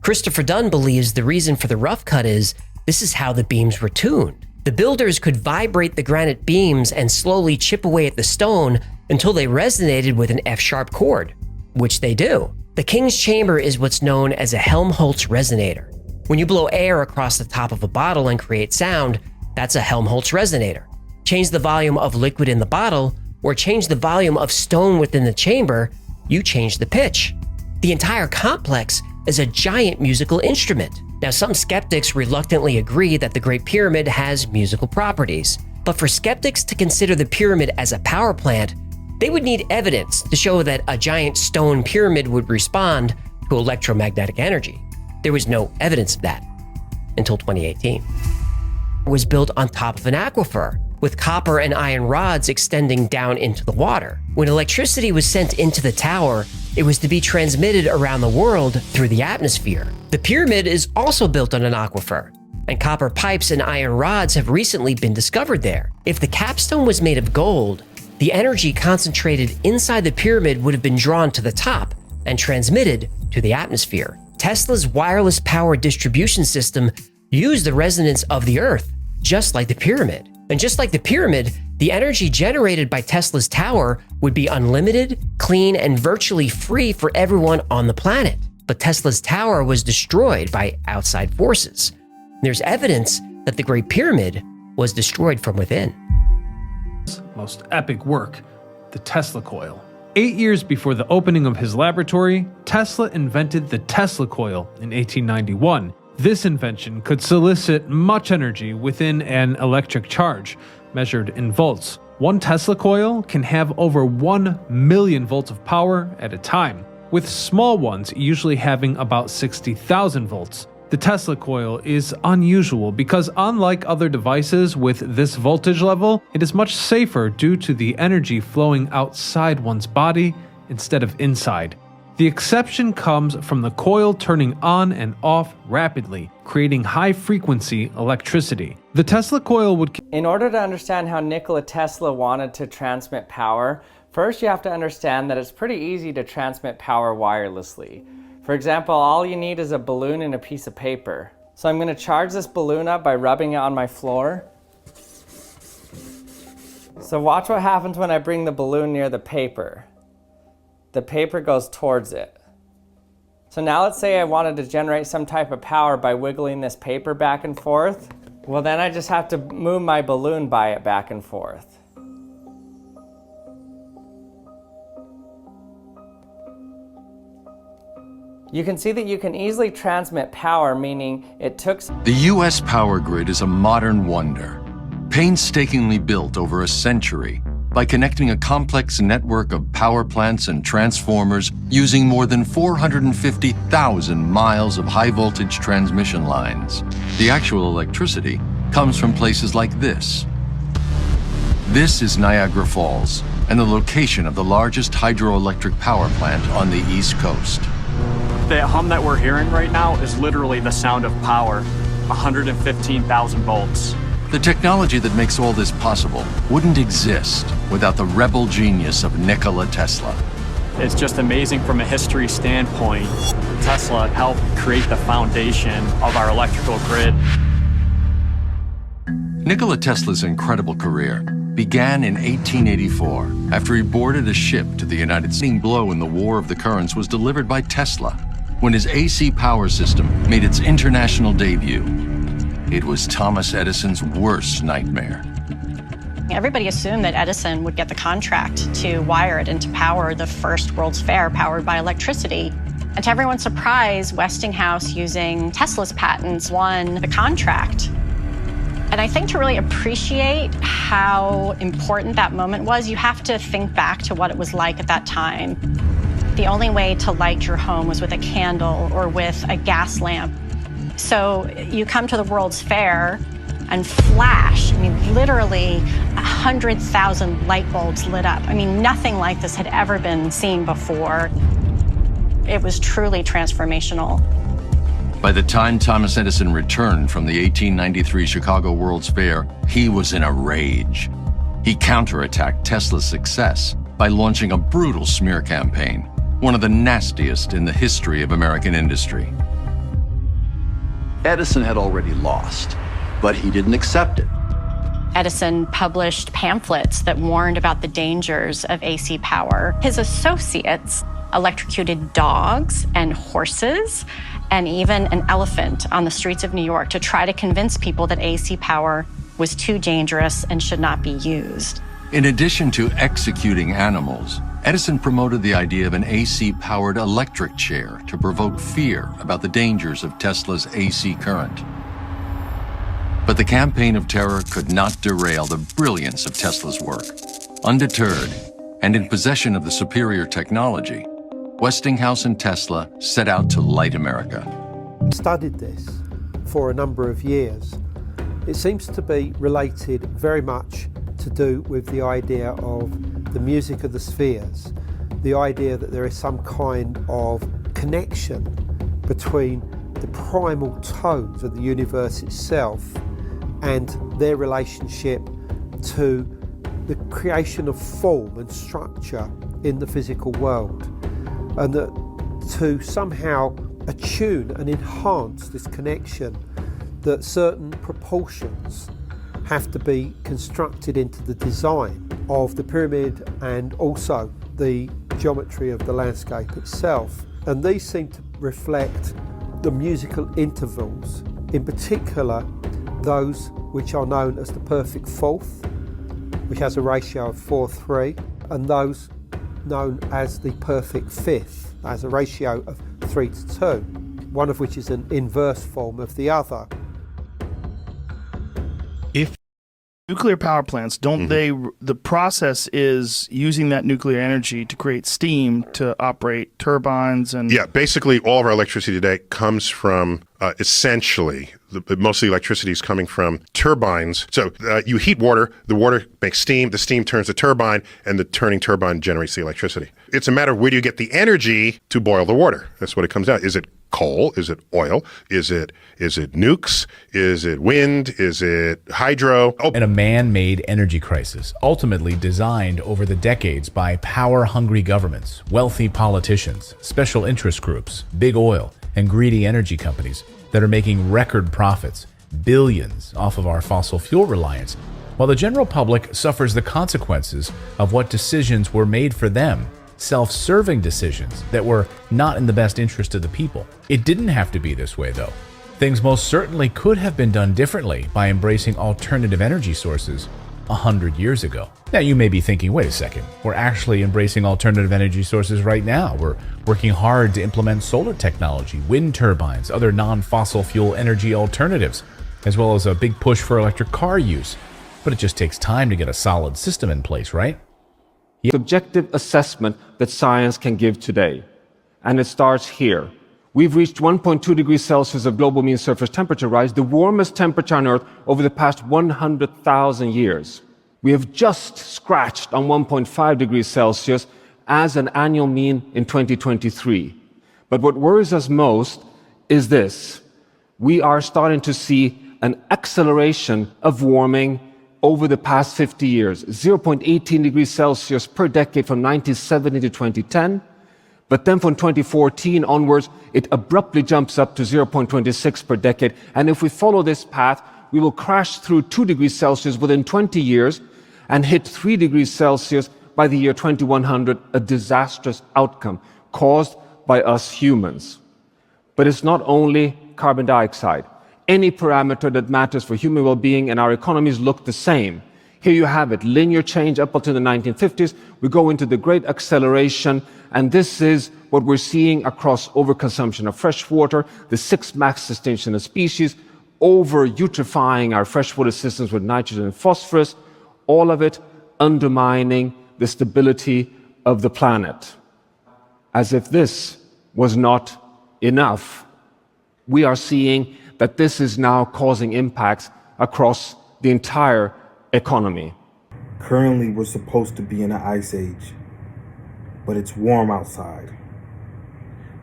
Christopher Dunn believes the reason for the rough cut is this is how the beams were tuned. The builders could vibrate the granite beams and slowly chip away at the stone until they resonated with an F-sharp chord, which they do. The King's Chamber is what's known as a Helmholtz resonator. When you blow air across the top of a bottle and create sound, that's a Helmholtz resonator. Change the volume of liquid in the bottle, or change the volume of stone within the chamber, you change the pitch. The entire complex is a giant musical instrument. Now, some skeptics reluctantly agree that the Great Pyramid has musical properties, but for skeptics to consider the pyramid as a power plant, they would need evidence to show that a giant stone pyramid would respond to electromagnetic energy. There was no evidence of that until 2018. It was built on top of an aquifer, with copper and iron rods extending down into the water. When electricity was sent into the tower, it was to be transmitted around the world through the atmosphere. The pyramid is also built on an aquifer, and copper pipes and iron rods have recently been discovered there. If the capstone was made of gold, the energy concentrated inside the pyramid would have been drawn to the top and transmitted to the atmosphere. Tesla's wireless power distribution system used the resonance of the Earth, just like the pyramid. And just like the pyramid, the energy generated by Tesla's tower would be unlimited, clean, and virtually free for everyone on the planet. But Tesla's tower was destroyed by outside forces. There's evidence that the Great Pyramid was destroyed from within. Most epic work, the Tesla coil. 8 years before the opening of his laboratory, Tesla invented the Tesla coil in 1891. This invention could solicit much energy within an electric charge, measured in volts. One Tesla coil can have over 1 million volts of power at a time, with small ones usually having about 60,000 volts. The Tesla coil is unusual because unlike other devices with this voltage level, it is much safer due to the energy flowing outside one's body instead of inside. The exception comes from the coil turning on and off rapidly, creating high-frequency electricity. The Tesla coil would... In order to understand how Nikola Tesla wanted to transmit power, first you have to understand that it's pretty easy to transmit power wirelessly. For example, all you need is a balloon and a piece of paper. So I'm going to charge this balloon up by rubbing it on my floor. So watch what happens when I bring the balloon near the paper. The paper goes towards it. So now let's say I wanted to generate some type of power by wiggling this paper back and forth. Well, then I just have to move my balloon by it back and forth. You can see that you can easily transmit power, meaning it took... The U.S. power grid is a modern wonder. Painstakingly built over a century by connecting a complex network of power plants and transformers using more than 450,000 miles of high-voltage transmission lines. The actual electricity comes from places like this. This is Niagara Falls and the location of the largest hydroelectric power plant on the East Coast. The hum that we're hearing right now is literally the sound of power, 115,000 volts. The technology that makes all this possible wouldn't exist without the rebel genius of Nikola Tesla. It's just amazing from a history standpoint. Tesla helped create the foundation of our electrical grid. Nikola Tesla's incredible career began in 1884 after he boarded a ship to the United States. The blow in the War of the Currents was delivered by Tesla when his AC power system made its international debut. It was Thomas Edison's worst nightmare. Everybody assumed that Edison would get the contract to wire it and to power the first World's Fair powered by electricity. And to everyone's surprise, Westinghouse, using Tesla's patents, won the contract. And I think to really appreciate how important that moment was, you have to think back to what it was like at that time. The only way to light your home was with a candle or with a gas lamp. So you come to the World's Fair and flash, I mean, literally 100,000 light bulbs lit up. I mean, nothing like this had ever been seen before. It was truly transformational. By the time Thomas Edison returned from the 1893 Chicago World's Fair, he was in a rage. He counterattacked Tesla's success by launching a brutal smear campaign, one of the nastiest in the history of American industry. Edison had already lost, but he didn't accept it. Edison published pamphlets that warned about the dangers of AC power. His associates electrocuted dogs and horses and even an elephant on the streets of New York to try to convince people that AC power was too dangerous and should not be used. In addition to executing animals, Edison promoted the idea of an AC-powered electric chair to provoke fear about the dangers of Tesla's AC current. But the campaign of terror could not derail the brilliance of Tesla's work. Undeterred and in possession of the superior technology, Westinghouse and Tesla set out to light America. Studied this for a number of years. It seems to be related very much to do with the idea of the music of the spheres, the idea that there is some kind of connection between the primal tones of the universe itself and their relationship to the creation of form and structure in the physical world, and that to somehow attune and enhance this connection, that certain proportions have to be constructed into the design of the pyramid and also the geometry of the landscape itself. And these seem to reflect the musical intervals, in particular those which are known as the perfect fourth, which has a ratio of 4:3, and those known as the perfect fifth, as a ratio of 3:2, one of which is an inverse form of the other. If nuclear power plants, don't they, the process is using that nuclear energy to create steam to operate turbines and... Yeah, basically all of our electricity today comes from essentially, most of the electricity is coming from turbines. So you heat water, the water makes steam, the steam turns the turbine, and the turning turbine generates the electricity. It's a matter of where do you get the energy to boil the water. That's what it comes down. Is it coal? Is it oil? Is it nukes? Is it wind? Is it hydro? And a man-made energy crisis, ultimately designed over the decades by power-hungry governments, wealthy politicians, special interest groups, big oil, and greedy energy companies that are making record profits, billions off of our fossil fuel reliance, while the general public suffers the consequences of what decisions were made for them, self-serving decisions that were not in the best interest of the people. It didn't have to be this way, though. Things most certainly could have been done differently by embracing alternative energy sources 100 years ago. Now you may be thinking, wait a second, we're actually embracing alternative energy sources right now. We're working hard to implement solar technology, wind turbines, other non-fossil fuel energy alternatives, as well as a big push for electric car use. But it just takes time to get a solid system in place, right? Subjective assessment that science can give today. And it starts here. We've reached 1.2 degrees Celsius of global mean surface temperature rise, the warmest temperature on Earth over the past 100,000 years. We have just scratched on 1.5 degrees Celsius as an annual mean in 2023. But what worries us most is this. We are starting to see an acceleration of warming over the past 50 years, 0.18 degrees Celsius per decade from 1970 to 2010. But then from 2014 onwards, it abruptly jumps up to 0.26 per decade. And if we follow this path, we will crash through 2 degrees Celsius within 20 years and hit 3 degrees Celsius by the year 2100, a disastrous outcome caused by us humans. But it's not only carbon dioxide. Any parameter that matters for human well-being and our economies look the same. Here you have it, linear change up until the 1950s. We go into the great acceleration, and this is what we're seeing across overconsumption of fresh water, the 6 max extinction of species, over-eutrophying our freshwater systems with nitrogen and phosphorus, all of it undermining the stability of the planet. As if this was not enough, we are seeing that this is now causing impacts across the entire economy. Currently, we're supposed to be in an ice age, but it's warm outside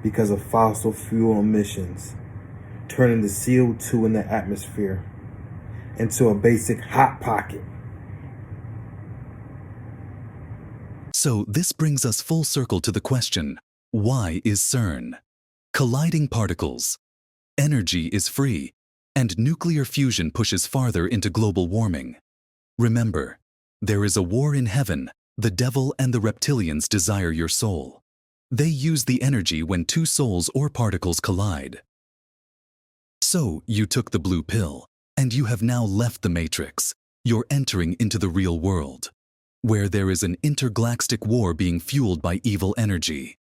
because of fossil fuel emissions, turning the CO2 in the atmosphere into a basic hot pocket. So this brings us full circle to the question, why is CERN? Colliding particles. Energy is free, and nuclear fusion pushes farther into global warming. Remember, there is a war in heaven. The devil and the reptilians desire your soul. They use the energy when 2 souls or particles collide. So you took the blue pill, and you have now left the matrix. You're entering into the real world, where there is an intergalactic war being fueled by evil energy.